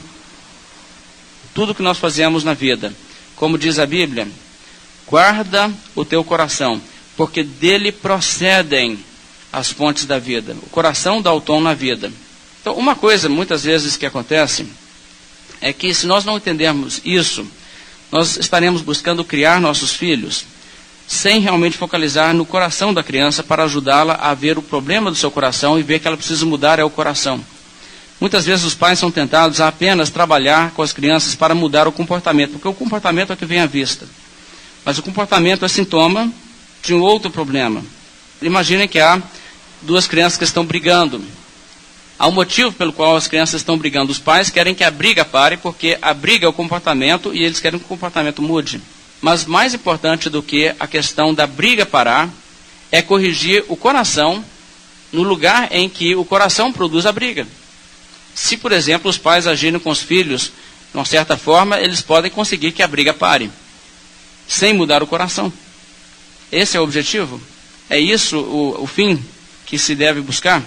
tudo que nós fazemos na vida. Como diz a Bíblia, guarda o teu coração, porque dele procedem as fontes da vida. O coração dá o tom na vida. Então, uma coisa, muitas vezes, que acontece, é que se nós não entendermos isso, nós estaremos buscando criar nossos filhos, sem realmente focalizar no coração da criança para ajudá-la a ver o problema do seu coração e ver que ela precisa mudar é o coração. Muitas vezes os pais são tentados a apenas trabalhar com as crianças para mudar o comportamento, porque o comportamento é o que vem à vista. Mas o comportamento é sintoma de um outro problema. Imaginem que há duas crianças que estão brigando. Há um motivo pelo qual as crianças estão brigando. Os pais querem que a briga pare, porque a briga é o comportamento e eles querem que o comportamento mude. Mas mais importante do que a questão da briga parar, é corrigir o coração no lugar em que o coração produz a briga. Se, por exemplo, os pais agirem com os filhos de uma certa forma, eles podem conseguir que a briga pare, sem mudar o coração. Esse é o objetivo? É isso o fim que se deve buscar?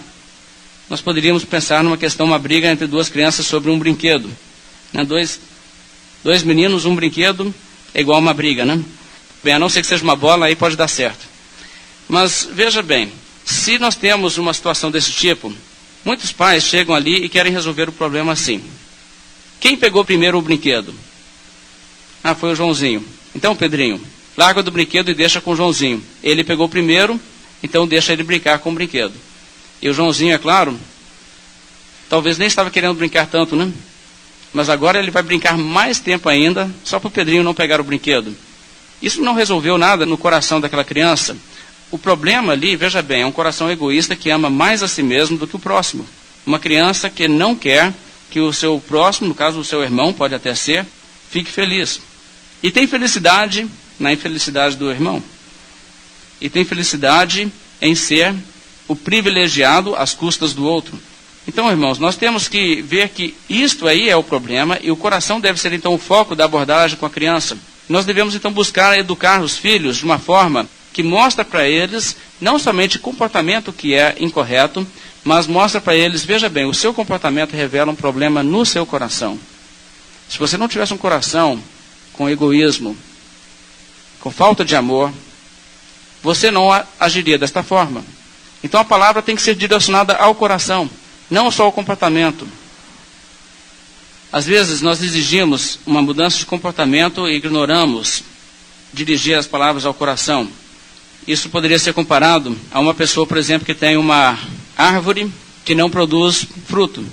Nós poderíamos pensar numa questão, uma briga entre duas crianças sobre um brinquedo. Né? Dois meninos, um brinquedo, é igual a uma briga, né? Bem, a não ser que seja uma bola, aí pode dar certo. Mas, veja bem, se nós temos uma situação desse tipo, muitos pais chegam ali e querem resolver o problema assim. Quem pegou primeiro o brinquedo? Ah, foi o Joãozinho. Então, Pedrinho, larga do brinquedo e deixa com o Joãozinho. Ele pegou primeiro, então deixa ele brincar com o brinquedo. E o Joãozinho, é claro, talvez nem estava querendo brincar tanto, né? Mas agora ele vai brincar mais tempo ainda, só para o Pedrinho não pegar o brinquedo. Isso não resolveu nada no coração daquela criança. O problema ali, veja bem, é um coração egoísta que ama mais a si mesmo do que o próximo. Uma criança que não quer que o seu próximo, no caso o seu irmão, pode até ser, fique feliz. E tem felicidade na infelicidade do irmão. E tem felicidade em ser o privilegiado às custas do outro. Então, irmãos, nós temos que ver que isto aí é o problema e o coração deve ser, então, o foco da abordagem com a criança. Nós devemos, então, buscar educar os filhos de uma forma que mostra para eles não somente o comportamento que é incorreto, mas mostra para eles, veja bem, o seu comportamento revela um problema no seu coração. Se você não tivesse um coração com egoísmo, com falta de amor, você não agiria desta forma. Então a palavra tem que ser direcionada ao coração, não só ao comportamento. Às vezes nós exigimos uma mudança de comportamento e ignoramos dirigir as palavras ao coração. Isso poderia ser comparado a uma pessoa, por exemplo, que tem uma árvore que não produz fruto.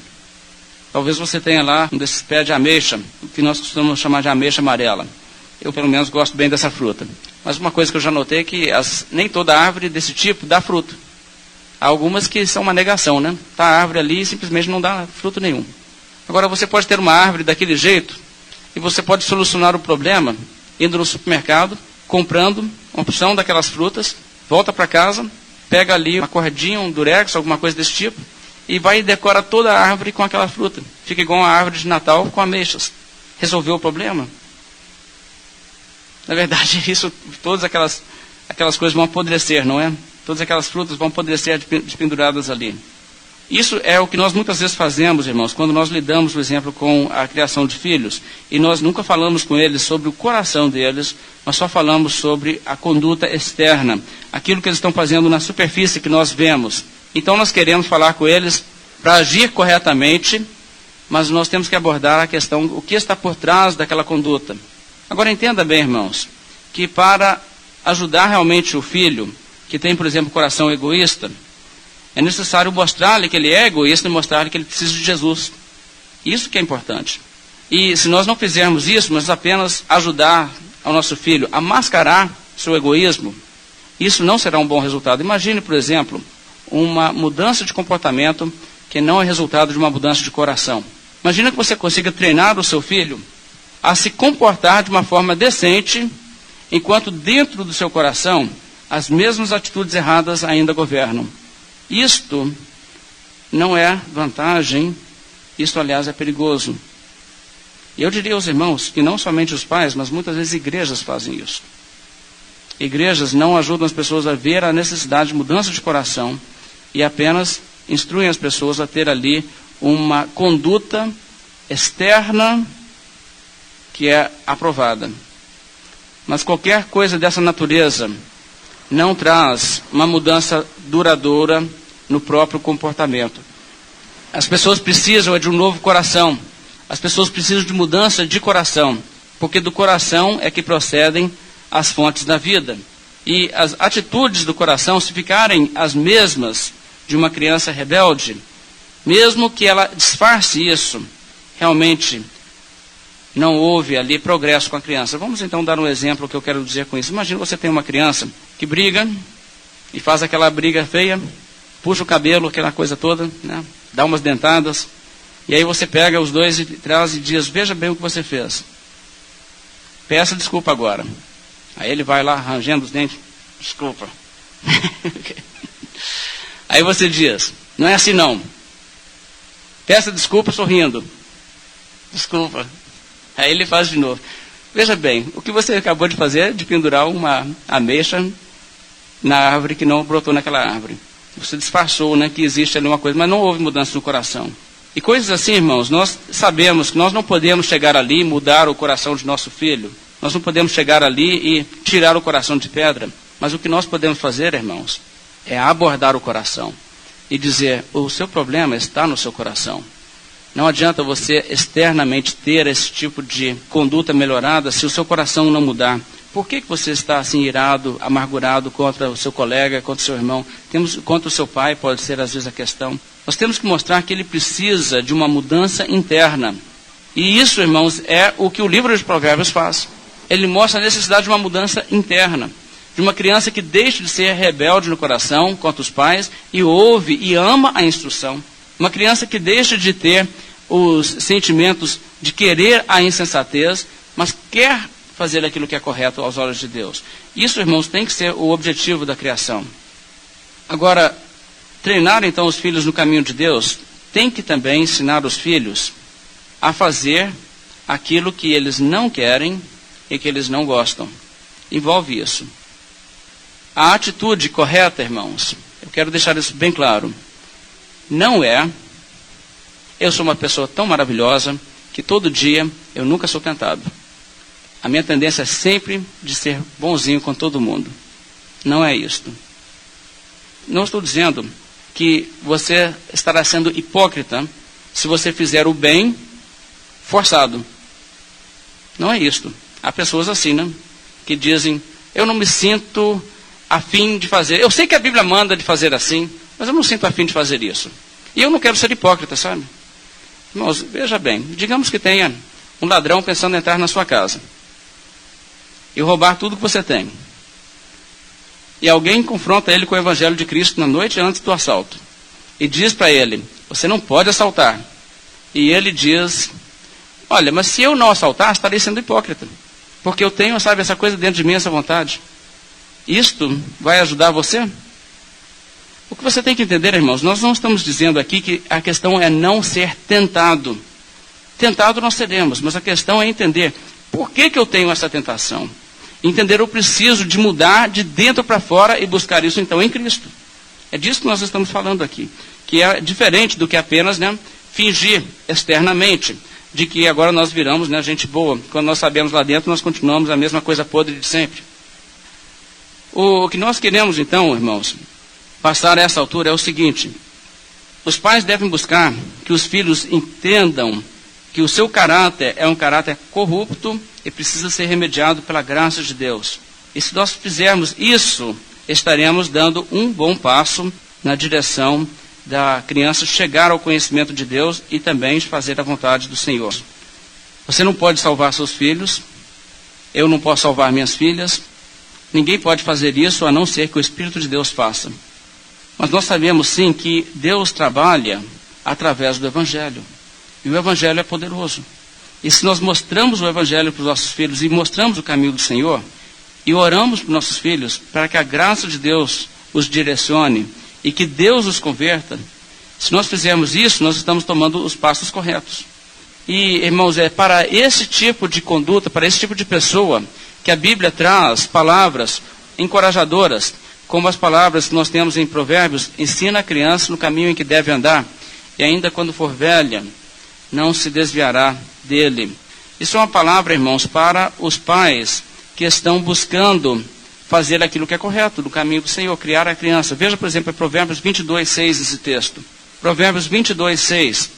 Talvez você tenha lá um desses pés de ameixa, que nós costumamos chamar de ameixa amarela. Eu, pelo menos, gosto bem dessa fruta. Mas uma coisa que eu já notei é que nem toda árvore desse tipo dá fruto. Há algumas que são uma negação, né? Está a árvore ali e simplesmente não dá fruto nenhum. Agora, você pode ter uma árvore daquele jeito e você pode solucionar o problema indo no supermercado, comprando uma porção daquelas frutas, volta para casa, pega ali uma cordinha, um durex, alguma coisa desse tipo, e vai e decora toda a árvore com aquela fruta. Fica igual uma árvore de Natal com ameixas. Resolveu o problema? Na verdade, todas aquelas coisas vão apodrecer, não é? Todas aquelas frutas vão apodrecer despenduradas ali. Isso é o que nós muitas vezes fazemos, irmãos, quando nós lidamos, por exemplo, com a criação de filhos, e nós nunca falamos com eles sobre o coração deles, nós só falamos sobre a conduta externa, aquilo que eles estão fazendo na superfície que nós vemos. Então nós queremos falar com eles para agir corretamente, mas nós temos que abordar a questão, o que está por trás daquela conduta. Agora entenda bem, irmãos, que para ajudar realmente o filho, que tem, por exemplo, coração egoísta, é necessário mostrar-lhe que ele é egoísta e mostrar-lhe que ele precisa de Jesus. Isso que é importante. E se nós não fizermos isso, mas apenas ajudar ao nosso filho a mascarar seu egoísmo, isso não será um bom resultado. Imagine, por exemplo, uma mudança de comportamento que não é resultado de uma mudança de coração. Imagina que você consiga treinar o seu filho a se comportar de uma forma decente, enquanto dentro do seu coração as mesmas atitudes erradas ainda governam. Isto não é vantagem, isto, aliás, é perigoso. E eu diria aos irmãos que não somente os pais, mas muitas vezes igrejas fazem isso. Igrejas não ajudam as pessoas a ver a necessidade de mudança de coração e apenas instruem as pessoas a ter ali uma conduta externa que é aprovada. Mas qualquer coisa dessa natureza não traz uma mudança duradoura no próprio comportamento. As pessoas precisam de um novo coração. As pessoas precisam de mudança de coração, porque do coração é que procedem as fontes da vida. E as atitudes do coração, se ficarem as mesmas de uma criança rebelde, mesmo que ela disfarce isso, realmente não houve ali progresso com a criança. Vamos então dar um exemplo que eu quero dizer com isso. Imagina você tem uma criança que briga e faz aquela briga feia, puxa o cabelo, aquela coisa toda, né? Dá umas dentadas, e aí você pega os dois e traz e diz: veja bem o que você fez. Peça desculpa agora. Aí ele vai lá rangendo os dentes: desculpa. Aí você diz: não é assim não. Peça desculpa sorrindo. Desculpa. Aí ele faz de novo. Veja bem, o que você acabou de fazer é de pendurar uma ameixa na árvore que não brotou naquela árvore. Você disfarçou, né, que existe ali uma coisa, mas não houve mudança no coração. E coisas assim, irmãos, nós sabemos que nós não podemos chegar ali e mudar o coração de nosso filho. Nós não podemos chegar ali e tirar o coração de pedra. Mas o que nós podemos fazer, irmãos, é abordar o coração e dizer: o seu problema está no seu coração. Não adianta você externamente ter esse tipo de conduta melhorada se o seu coração não mudar. Por que você está assim irado, amargurado contra o seu colega, contra o seu irmão? Contra o seu pai, pode ser às vezes a questão. Nós temos que mostrar que ele precisa de uma mudança interna. E isso, irmãos, é o que o livro de Provérbios faz. Ele mostra a necessidade de uma mudança interna. De uma criança que deixe de ser rebelde no coração contra os pais e ouve e ama a instrução. Uma criança que deixa de ter os sentimentos de querer a insensatez, mas quer fazer aquilo que é correto aos olhos de Deus. Isso, irmãos, tem que ser o objetivo da criação. Agora, treinar então os filhos no caminho de Deus, tem que também ensinar os filhos a fazer aquilo que eles não querem e que eles não gostam. Envolve isso. A atitude correta, irmãos, eu quero deixar isso bem claro, não é: eu sou uma pessoa tão maravilhosa que todo dia eu nunca sou tentado. A minha tendência é sempre de ser bonzinho com todo mundo. Não é isto. Não estou dizendo que você estará sendo hipócrita se você fizer o bem forçado. Não é isto. Há pessoas assim, né? Que dizem: eu não me sinto afim de fazer. Eu sei que a Bíblia manda de fazer assim, mas eu não sinto afim de fazer isso. E eu não quero ser hipócrita, sabe? Irmãos, veja bem, digamos que tenha um ladrão pensando em entrar na sua casa e roubar tudo que você tem. E alguém confronta ele com o Evangelho de Cristo na noite antes do assalto. E diz para ele: você não pode assaltar. E ele diz: olha, mas se eu não assaltar, estarei sendo hipócrita. Porque eu tenho, sabe, essa coisa dentro de mim, essa vontade. Isto vai ajudar você? O que você tem que entender, irmãos, nós não estamos dizendo aqui que a questão é não ser tentado. Tentado nós seremos, mas a questão é entender por que eu tenho essa tentação. entenderam o preciso de mudar de dentro para fora e buscar isso então em Cristo. É disso que nós estamos falando aqui, que é diferente do que apenas, né, fingir externamente, de que agora nós viramos, né, gente boa. Quando nós sabemos lá dentro, nós continuamos a mesma coisa podre de sempre. O que nós queremos então, irmãos, passar a essa altura é o seguinte: os pais devem buscar que os filhos entendam que o seu caráter é um caráter corrupto e precisa ser remediado pela graça de Deus. E se nós fizermos isso, estaremos dando um bom passo na direção da criança chegar ao conhecimento de Deus e também fazer a vontade do Senhor. Você não pode salvar seus filhos, eu não posso salvar minhas filhas, ninguém pode fazer isso a não ser que o Espírito de Deus faça. Mas nós sabemos sim que Deus trabalha através do Evangelho. E o Evangelho é poderoso. E se nós mostramos o Evangelho para os nossos filhos e mostramos o caminho do Senhor, e oramos para os nossos filhos para que a graça de Deus os direcione e que Deus os converta, se nós fizermos isso, nós estamos tomando os passos corretos. E, irmãos, é para esse tipo de conduta, para esse tipo de pessoa, que a Bíblia traz palavras encorajadoras, como as palavras que nós temos em Provérbios: ensina a criança no caminho em que deve andar, e ainda quando for velha, não se desviará dele. Isso é uma palavra, irmãos, para os pais que estão buscando fazer aquilo que é correto, do caminho do Senhor, criar a criança. Veja, por exemplo, em Provérbios 22, 6, esse texto. Provérbios 22, 6.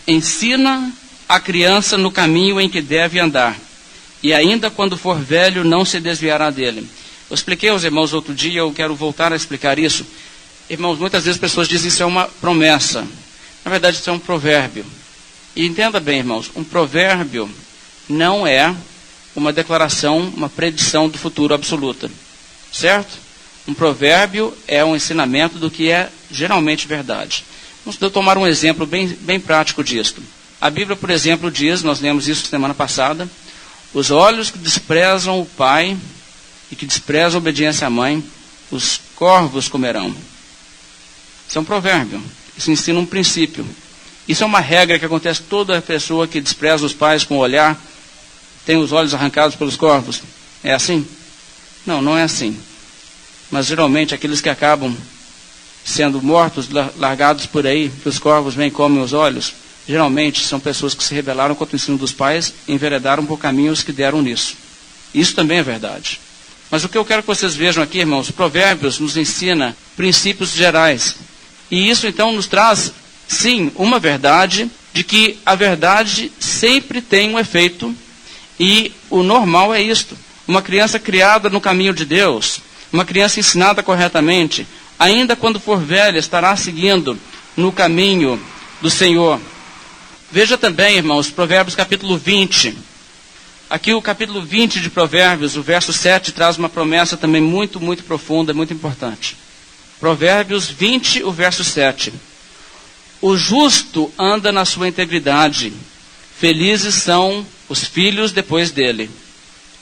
Ensina a criança no caminho em que deve andar, e ainda quando for velho, não se desviará dele. Eu expliquei aos irmãos outro dia, eu quero voltar a explicar isso. Irmãos, muitas vezes as pessoas dizem que isso é uma promessa. Na verdade, isso é um provérbio. E entenda bem, irmãos, um provérbio não é uma declaração, uma predição do futuro absoluta. Certo? Um provérbio é um ensinamento do que é geralmente verdade. Vamos tomar um exemplo bem prático disto. A Bíblia, por exemplo, diz, nós lemos isso semana passada: os olhos que desprezam o pai e que desprezam a obediência à mãe, os corvos comerão. Isso é um provérbio. Isso ensina um princípio. Isso é uma regra que acontece toda pessoa que despreza os pais com o olhar, tem os olhos arrancados pelos corvos. É assim? Não, não é assim. Mas geralmente aqueles que acabam sendo mortos, largados por aí, que os corvos vêm e comem os olhos, geralmente são pessoas que se rebelaram contra o ensino dos pais e enveredaram por caminhos que deram nisso. Isso também é verdade. Mas o que eu quero que vocês vejam aqui, irmãos, Provérbios nos ensina princípios gerais. E isso então nos traz, sim, uma verdade, de que a verdade sempre tem um efeito, e o normal é isto. Uma criança criada no caminho de Deus, uma criança ensinada corretamente, ainda quando for velha, estará seguindo no caminho do Senhor. Veja também, irmãos, Provérbios capítulo 20. Aqui o capítulo 20 de Provérbios, o verso 7, traz uma promessa também muito, muito profunda, muito importante. Provérbios 20, o verso 7. O justo anda na sua integridade, felizes são os filhos depois dele.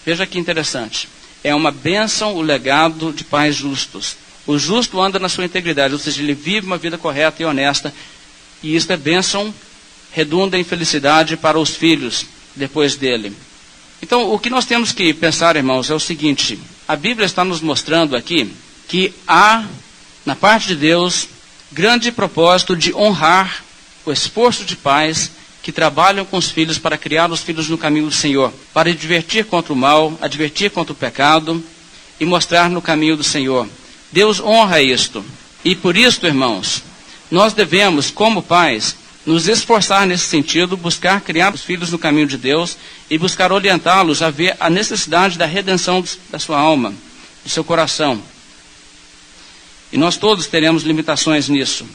Veja que interessante. É uma bênção o legado de pais justos. O justo anda na sua integridade, ou seja, ele vive uma vida correta e honesta, e isto é bênção, redunda em felicidade para os filhos depois dele. Então, o que nós temos que pensar, irmãos, é o seguinte: a Bíblia está nos mostrando aqui que há, na parte de Deus, grande propósito de honrar o esforço de pais que trabalham com os filhos para criar os filhos no caminho do Senhor, para advertir contra o mal, advertir contra o pecado e mostrar no caminho do Senhor. Deus honra isto. E por isto, irmãos, nós devemos, como pais, nos esforçar nesse sentido, buscar criar os filhos no caminho de Deus e buscar orientá-los a ver a necessidade da redenção da sua alma, do seu coração. E nós todos teremos limitações nisso.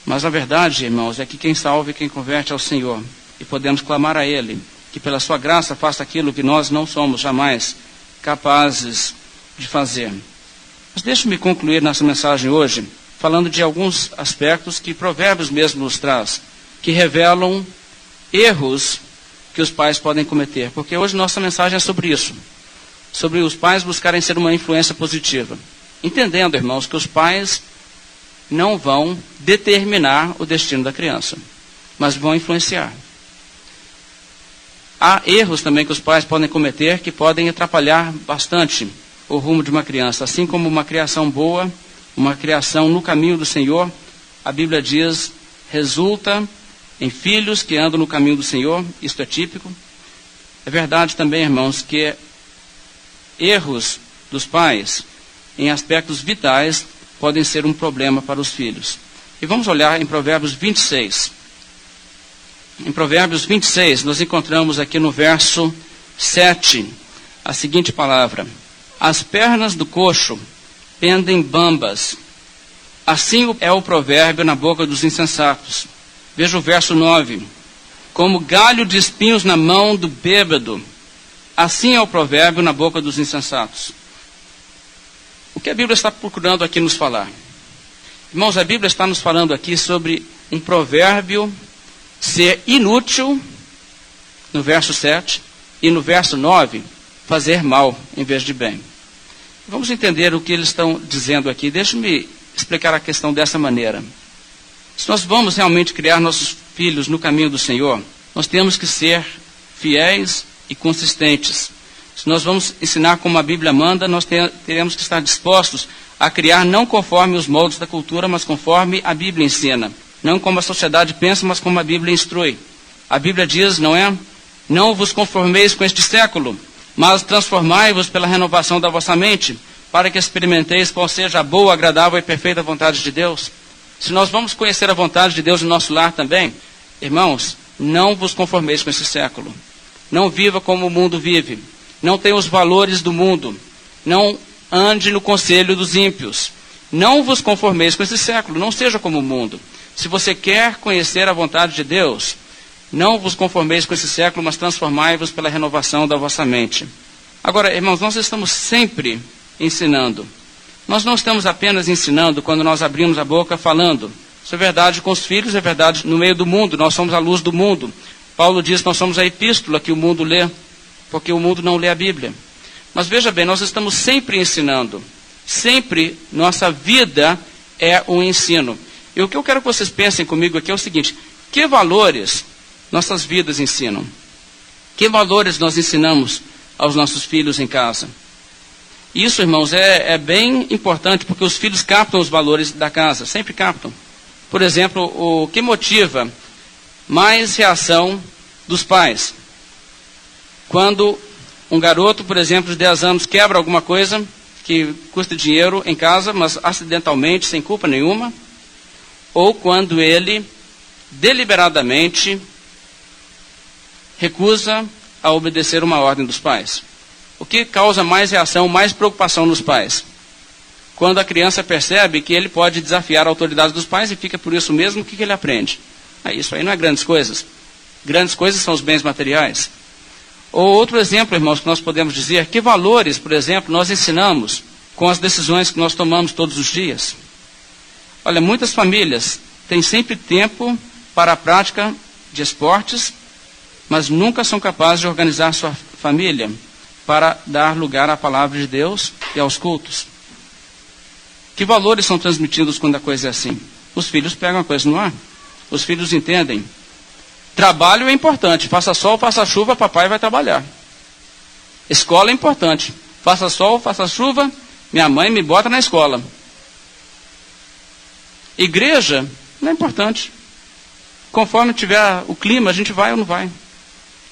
Mas a verdade, irmãos, é que quem salva e quem converte é o Senhor. E podemos clamar a Ele, que pela sua graça faça aquilo que nós não somos jamais capazes de fazer. Mas deixe-me concluir nossa mensagem hoje, falando de alguns aspectos que Provérbios mesmo nos traz, que revelam erros que os pais podem cometer. Porque hoje nossa mensagem é sobre isso. Sobre os pais buscarem ser uma influência positiva. Entendendo, irmãos, que os pais não vão determinar o destino da criança, mas vão influenciar. Há erros também que os pais podem cometer que podem atrapalhar bastante o rumo de uma criança. Assim como uma criação boa, uma criação no caminho do Senhor, a Bíblia diz, resulta em filhos que andam no caminho do Senhor. Isto é típico. É verdade também, irmãos, que erros dos pais em aspectos vitais podem ser um problema para os filhos. E vamos olhar em Provérbios 26. Em Provérbios 26, nós encontramos aqui no verso 7 a seguinte palavra: as pernas do coxo pendem bambas, assim é o provérbio na boca dos insensatos. Veja o verso 9: como galho de espinhos na mão do bêbado, assim é o provérbio na boca dos insensatos. O que a Bíblia está procurando aqui nos falar? Irmãos, a Bíblia está nos falando aqui sobre um provérbio ser inútil, no verso 7, e no verso 9, fazer mal em vez de bem. Vamos entender o que eles estão dizendo aqui. Deixe-me explicar a questão dessa maneira. Se nós vamos realmente criar nossos filhos no caminho do Senhor, nós temos que ser fiéis e consistentes. Se nós vamos ensinar como a Bíblia manda, nós teremos que estar dispostos a criar não conforme os moldes da cultura, mas conforme a Bíblia ensina. Não como a sociedade pensa, mas como a Bíblia instrui. A Bíblia diz, não é? Não vos conformeis com este século, mas transformai-vos pela renovação da vossa mente, para que experimenteis qual seja a boa, agradável e perfeita vontade de Deus. Se nós vamos conhecer a vontade de Deus no nosso lar também, irmãos, não vos conformeis com esse século. Não viva como o mundo vive. Não tenha os valores do mundo. Não ande no conselho dos ímpios. Não vos conformeis com esse século. Não seja como o mundo. Se você quer conhecer a vontade de Deus, não vos conformeis com esse século, mas transformai-vos pela renovação da vossa mente. Agora, irmãos, nós estamos sempre ensinando. Nós não estamos apenas ensinando quando nós abrimos a boca falando. Isso é verdade com os filhos, é verdade no meio do mundo. Nós somos a luz do mundo. Paulo diz que nós somos a epístola que o mundo lê, porque o mundo não lê a Bíblia. Mas veja bem, nós estamos sempre ensinando. Sempre nossa vida é um ensino. E o que eu quero que vocês pensem comigo aqui é o seguinte: que valores nossas vidas ensinam? Que valores nós ensinamos aos nossos filhos em casa? Isso, irmãos, é bem importante, porque os filhos captam os valores da casa, sempre captam. Por exemplo, o que motiva mais reação dos pais? Quando um garoto, por exemplo, de 10 anos, quebra alguma coisa que custa dinheiro em casa, mas acidentalmente, sem culpa nenhuma, ou quando ele deliberadamente recusa a obedecer uma ordem dos pais. O que causa mais reação, mais preocupação nos pais? Quando a criança percebe que ele pode desafiar a autoridade dos pais e fica por isso mesmo, o que ele aprende? Isso aí não é grandes coisas. Grandes coisas são os bens materiais. Ou outro exemplo, irmãos, que nós podemos dizer: que valores, por exemplo, nós ensinamos com as decisões que nós tomamos todos os dias? Olha, muitas famílias têm sempre tempo para a prática de esportes, mas nunca são capazes de organizar sua família para dar lugar à palavra de Deus e aos cultos. Que valores são transmitidos quando a coisa é assim? Os filhos pegam a coisa no ar. Os filhos entendem. Trabalho é importante. Faça sol, faça chuva, papai vai trabalhar. Escola é importante. Faça sol, faça chuva, minha mãe me bota na escola. Igreja não é importante. Conforme tiver o clima, a gente vai ou não vai.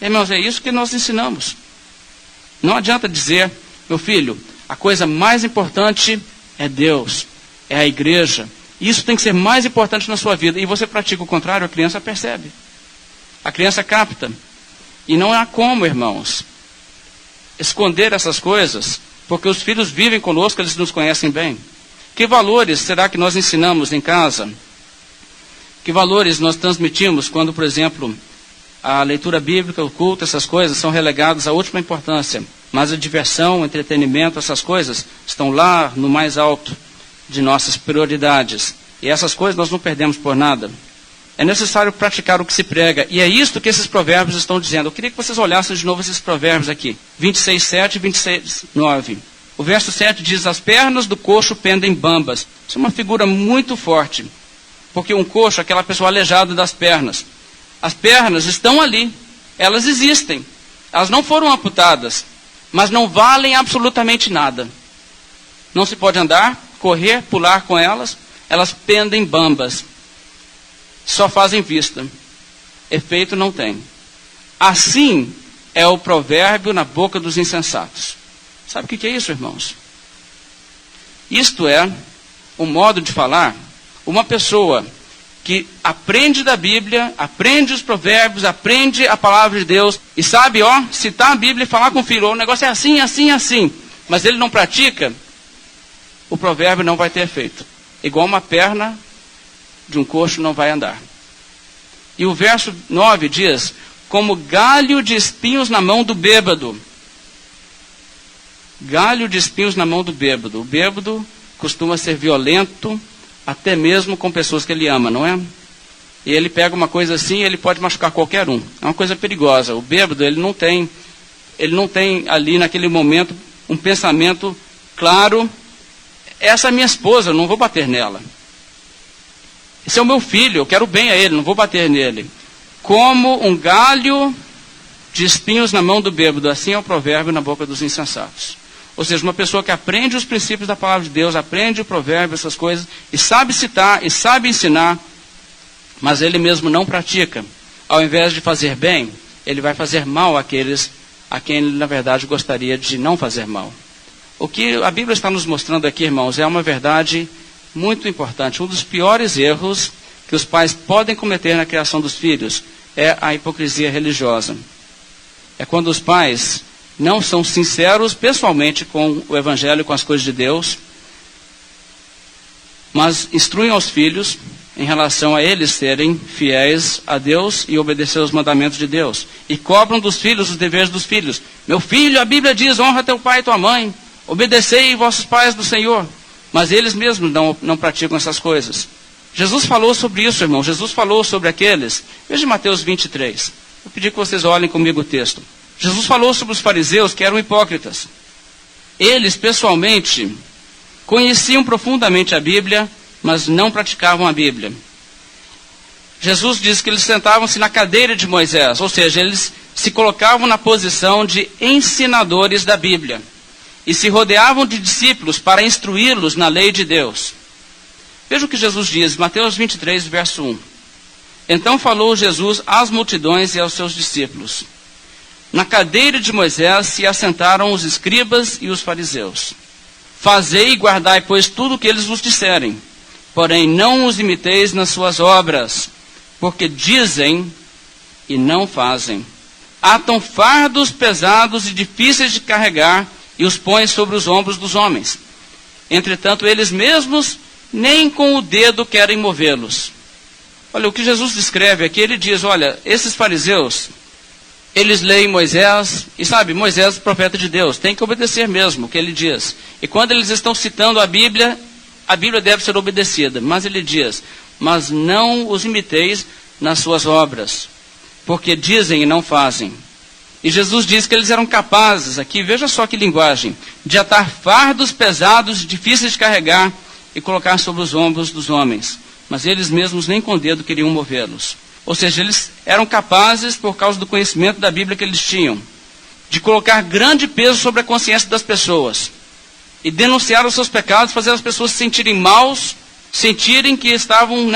Irmãos, é isso que nós ensinamos. Não adianta dizer, meu filho, a coisa mais importante é Deus, é a igreja. Isso tem que ser mais importante na sua vida. E você pratica o contrário, a criança percebe. A criança capta. E não há como, irmãos, esconder essas coisas, porque os filhos vivem conosco, eles nos conhecem bem. Que valores será que nós ensinamos em casa? Que valores nós transmitimos quando, por exemplo, a leitura bíblica, o culto, essas coisas são relegadas à última importância, mas a diversão, o entretenimento, essas coisas estão lá no mais alto de nossas prioridades. E essas coisas nós não perdemos por nada. É necessário praticar o que se prega, e é isto que esses provérbios estão dizendo. Eu queria que vocês olhassem de novo esses provérbios aqui, 26:7 e 26:9. O verso 7 diz: as pernas do coxo pendem bambas. Isso é uma figura muito forte, porque um coxo é aquela pessoa aleijada das pernas. As pernas estão ali, elas existem, Elas não foram amputadas, mas não valem absolutamente nada. Não se pode andar, correr, pular com elas. Elas pendem bambas. Só fazem vista. Efeito não tem. Assim é o provérbio na boca dos insensatos. Sabe o que é isso, irmãos? Isto é um modo de falar. Uma pessoa que aprende da Bíblia, aprende os provérbios, aprende a palavra de Deus, e sabe, citar a Bíblia e falar com o filho, o negócio é assim, assim, assim, mas ele não pratica, o provérbio não vai ter efeito. Igual uma perna de um coxo não vai andar. E o verso 9 diz, como galho de espinhos na mão do bêbado. Galho de espinhos na mão do bêbado. O bêbado costuma ser violento, até mesmo com pessoas que ele ama, não é? E ele pega uma coisa assim, ele pode machucar qualquer um. É uma coisa perigosa. O bêbado, ele não tem ali naquele momento um pensamento claro. Essa é a minha esposa, eu não vou bater nela. Esse é o meu filho, eu quero bem a ele, não vou bater nele. Como um galho de espinhos na mão do bêbado, assim é o provérbio na boca dos insensatos. Ou seja, uma pessoa que aprende os princípios da palavra de Deus, aprende o provérbio, essas coisas, e sabe citar, e sabe ensinar, mas ele mesmo não pratica. Ao invés de fazer bem, ele vai fazer mal àqueles a quem ele, na verdade, gostaria de não fazer mal. O que a Bíblia está nos mostrando aqui, irmãos, é uma verdade muito importante. Um dos piores erros que os pais podem cometer na criação dos filhos é a hipocrisia religiosa. É quando os pais não são sinceros pessoalmente com o Evangelho, com as coisas de Deus, mas instruem aos filhos em relação a eles serem fiéis a Deus e obedecer aos mandamentos de Deus. E cobram dos filhos os deveres dos filhos. Meu filho, a Bíblia diz, honra teu pai e tua mãe, obedecei vossos pais do Senhor. Mas eles mesmos não praticam essas coisas. Jesus falou sobre isso, irmão. Jesus falou sobre aqueles. Veja Mateus 23. Vou pedir que vocês olhem comigo o texto. Jesus falou sobre os fariseus que eram hipócritas. Eles, pessoalmente, conheciam profundamente a Bíblia, mas não praticavam a Bíblia. Jesus diz que eles sentavam-se na cadeira de Moisés, ou seja, eles se colocavam na posição de ensinadores da Bíblia. E se rodeavam de discípulos para instruí-los na lei de Deus. Veja o que Jesus diz, Mateus 23, verso 1. Então falou Jesus às multidões e aos seus discípulos. Na cadeira de Moisés se assentaram os escribas e os fariseus. Fazei e guardai, pois, tudo o que eles vos disserem. Porém, não os imiteis nas suas obras, porque dizem e não fazem. Atam fardos pesados e difíceis de carregar e os põem sobre os ombros dos homens. Entretanto, eles mesmos nem com o dedo querem movê-los. Olha, o que Jesus descreve aqui, ele diz, olha, esses fariseus, eles leem Moisés, e sabe, Moisés, profeta de Deus, tem que obedecer mesmo o que ele diz. E quando eles estão citando a Bíblia deve ser obedecida. Mas ele diz, mas não os imiteis nas suas obras, porque dizem e não fazem. E Jesus diz que eles eram capazes, aqui, veja só que linguagem, de atar fardos pesados e difíceis de carregar e colocar sobre os ombros dos homens. Mas eles mesmos nem com o dedo queriam movê-los. Ou seja, eles eram capazes, por causa do conhecimento da Bíblia que eles tinham, de colocar grande peso sobre a consciência das pessoas. E denunciar os seus pecados, fazer as pessoas se sentirem maus, sentirem que estavam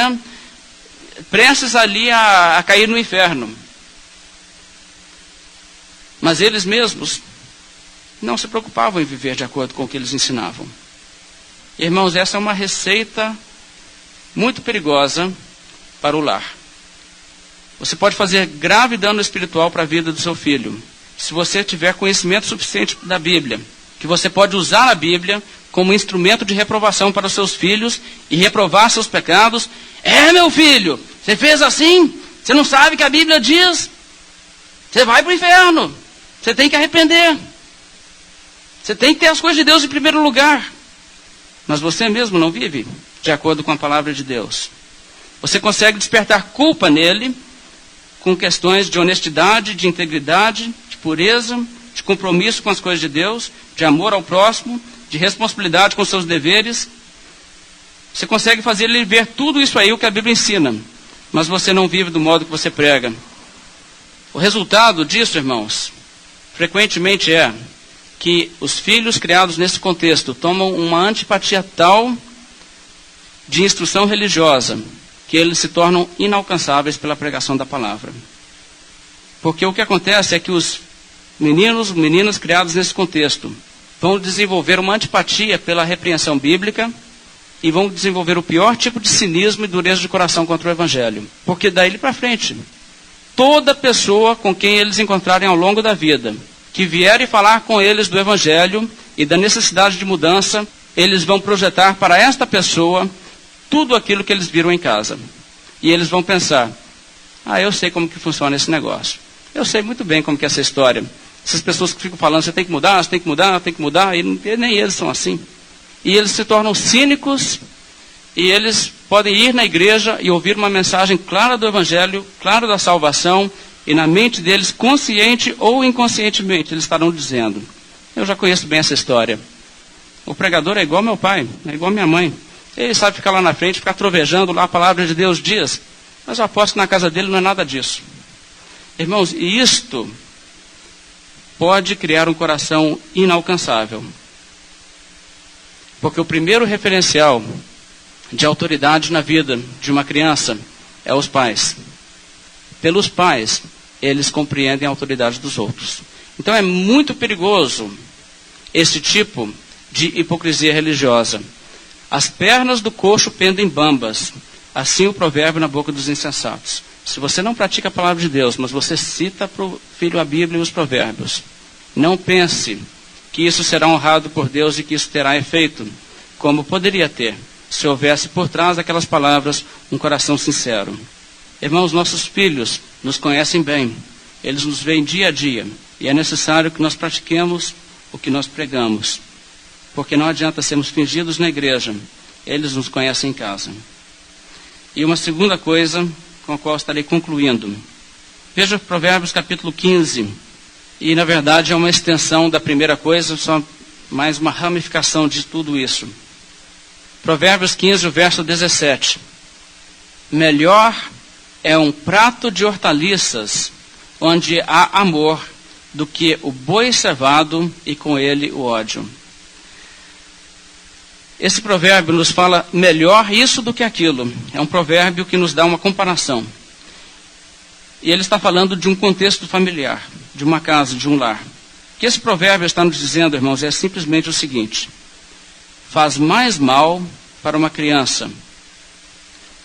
prestes ali a cair no inferno. Mas eles mesmos não se preocupavam em viver de acordo com o que eles ensinavam. Irmãos, essa é uma receita muito perigosa para o lar. Você pode fazer grave dano espiritual para a vida do seu filho, se você tiver conhecimento suficiente da Bíblia, que você pode usar a Bíblia como instrumento de reprovação para os seus filhos e reprovar seus pecados. Meu filho, você fez assim? Você não sabe que a Bíblia diz? Você vai para o inferno. Você tem que arrepender. Você tem que ter as coisas de Deus em primeiro lugar. Mas você mesmo não vive de acordo com a palavra de Deus. Você consegue despertar culpa nele com questões de honestidade, de integridade, de pureza, de compromisso com as coisas de Deus, de amor ao próximo, de responsabilidade com seus deveres. Você consegue fazer ele ver tudo isso aí, o que a Bíblia ensina, mas você não vive do modo que você prega. O resultado disso, irmãos, frequentemente é que os filhos criados nesse contexto tomam uma antipatia tal de instrução religiosa que eles se tornam inalcançáveis pela pregação da palavra. Porque o que acontece é que os meninas criados nesse contexto vão desenvolver uma antipatia pela repreensão bíblica e vão desenvolver o pior tipo de cinismo e dureza de coração contra o Evangelho. Porque daí para frente, toda pessoa com quem eles encontrarem ao longo da vida, que vierem falar com eles do Evangelho e da necessidade de mudança, eles vão projetar para esta pessoa tudo aquilo que eles viram em casa. E eles vão pensar, eu sei como que funciona esse negócio. Eu sei muito bem como que é essa história. Essas pessoas que ficam falando, você tem que mudar, você tem que mudar, tem que mudar, e nem eles são assim. E eles se tornam cínicos, e eles podem ir na igreja e ouvir uma mensagem clara do Evangelho, clara da salvação, e na mente deles, consciente ou inconscientemente, eles estarão dizendo, eu já conheço bem essa história. O pregador é igual meu pai, é igual minha mãe. Ele sabe ficar lá na frente, ficar trovejando lá a palavra de Deus dias, mas eu aposto que na casa dele não é nada disso. Irmãos, e isto pode criar um coração inalcançável. Porque o primeiro referencial de autoridade na vida de uma criança é os pais. Pelos pais, eles compreendem a autoridade dos outros. Então é muito perigoso esse tipo de hipocrisia religiosa. As pernas do coxo pendem bambas, assim o provérbio na boca dos insensatos. Se você não pratica a palavra de Deus, mas você cita para o filho a Bíblia e os provérbios, não pense que isso será honrado por Deus e que isso terá efeito, como poderia ter, se houvesse por trás daquelas palavras um coração sincero. Irmãos, nossos filhos nos conhecem bem, eles nos veem dia a dia, e é necessário que nós pratiquemos o que nós pregamos, porque não adianta sermos fingidos na igreja, eles nos conhecem em casa. E uma segunda coisa com a qual estarei concluindo. Veja Provérbios capítulo 15, e na verdade é uma extensão da primeira coisa, só mais uma ramificação de tudo isso. Provérbios 15, o verso 17. Melhor é um prato de hortaliças, onde há amor, do que o boi cevado e com ele o ódio. Esse provérbio nos fala melhor isso do que aquilo. É um provérbio que nos dá uma comparação. E ele está falando de um contexto familiar, de uma casa, de um lar. O que esse provérbio está nos dizendo, irmãos, é simplesmente o seguinte: faz mais mal para uma criança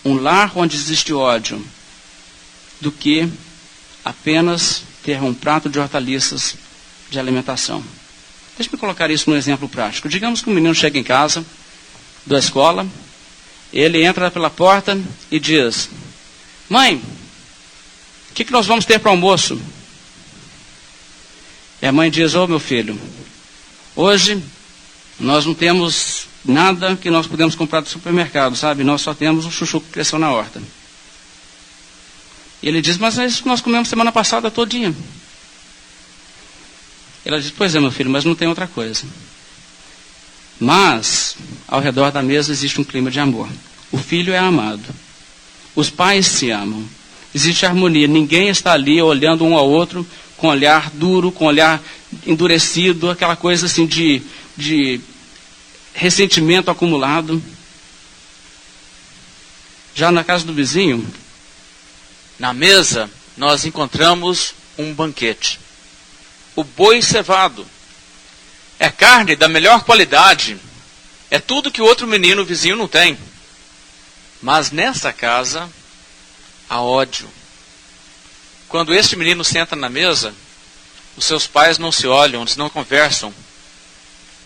um lar onde existe ódio do que apenas ter um prato de hortaliças de alimentação. Deixa-me colocar isso num exemplo prático. Digamos que um menino chega em casa da escola, ele entra pela porta e diz: mãe, o que nós vamos ter para o almoço? E a mãe diz: meu filho, hoje nós não temos nada que nós podemos comprar do supermercado, sabe? Nós só temos o chuchu que cresceu na horta. E ele diz: mas é isso que nós comemos semana passada todinha. Ela diz: pois é, meu filho, mas não tem outra coisa. Mas, ao redor da mesa existe um clima de amor. O filho é amado. Os pais se amam. Existe harmonia. Ninguém está ali olhando um ao outro com olhar duro, com olhar endurecido, aquela coisa assim de ressentimento acumulado. Já na casa do vizinho, na mesa, nós encontramos um banquete. O boi cevado. É carne da melhor qualidade. É tudo que o outro menino vizinho não tem. Mas nessa casa, há ódio. Quando este menino senta na mesa, os seus pais não se olham, eles não conversam.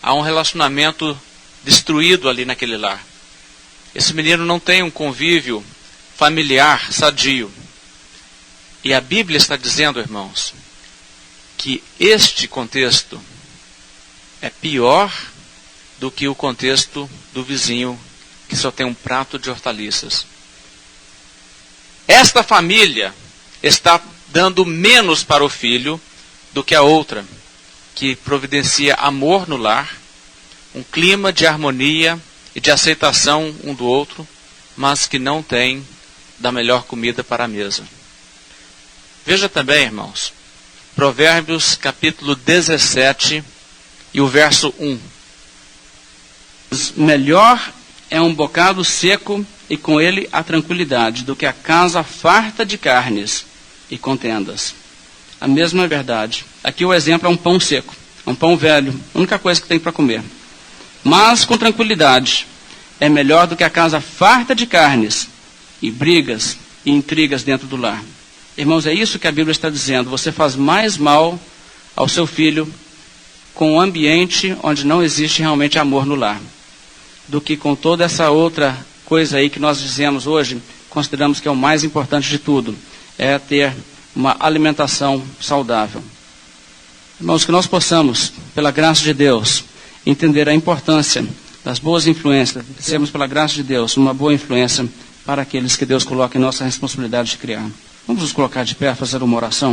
Há um relacionamento destruído ali naquele lar. Esse menino não tem um convívio familiar, sadio. E a Bíblia está dizendo, irmãos, que este contexto é pior do que o contexto do vizinho que só tem um prato de hortaliças. Esta família está dando menos para o filho do que a outra, que providencia amor no lar, um clima de harmonia e de aceitação um do outro, mas que não tem da melhor comida para a mesa. Veja também, irmãos, Provérbios capítulo 17 e o verso 1. Melhor é um bocado seco e com ele a tranquilidade, do que a casa farta de carnes e contendas. A mesma verdade. Aqui o exemplo é um pão seco, um pão velho, a única coisa que tem para comer. Mas com tranquilidade é melhor do que a casa farta de carnes e brigas e intrigas dentro do lar. Irmãos, é isso que a Bíblia está dizendo. Você faz mais mal ao seu filho com um ambiente onde não existe realmente amor no lar, do que com toda essa outra coisa aí que nós dizemos hoje, consideramos que é o mais importante de tudo, é ter uma alimentação saudável. Irmãos, que nós possamos, pela graça de Deus, entender a importância das boas influências, sermos, pela graça de Deus, uma boa influência para aqueles que Deus coloca em nossa responsabilidade de criar. Vamos nos colocar de pé, fazer uma oração.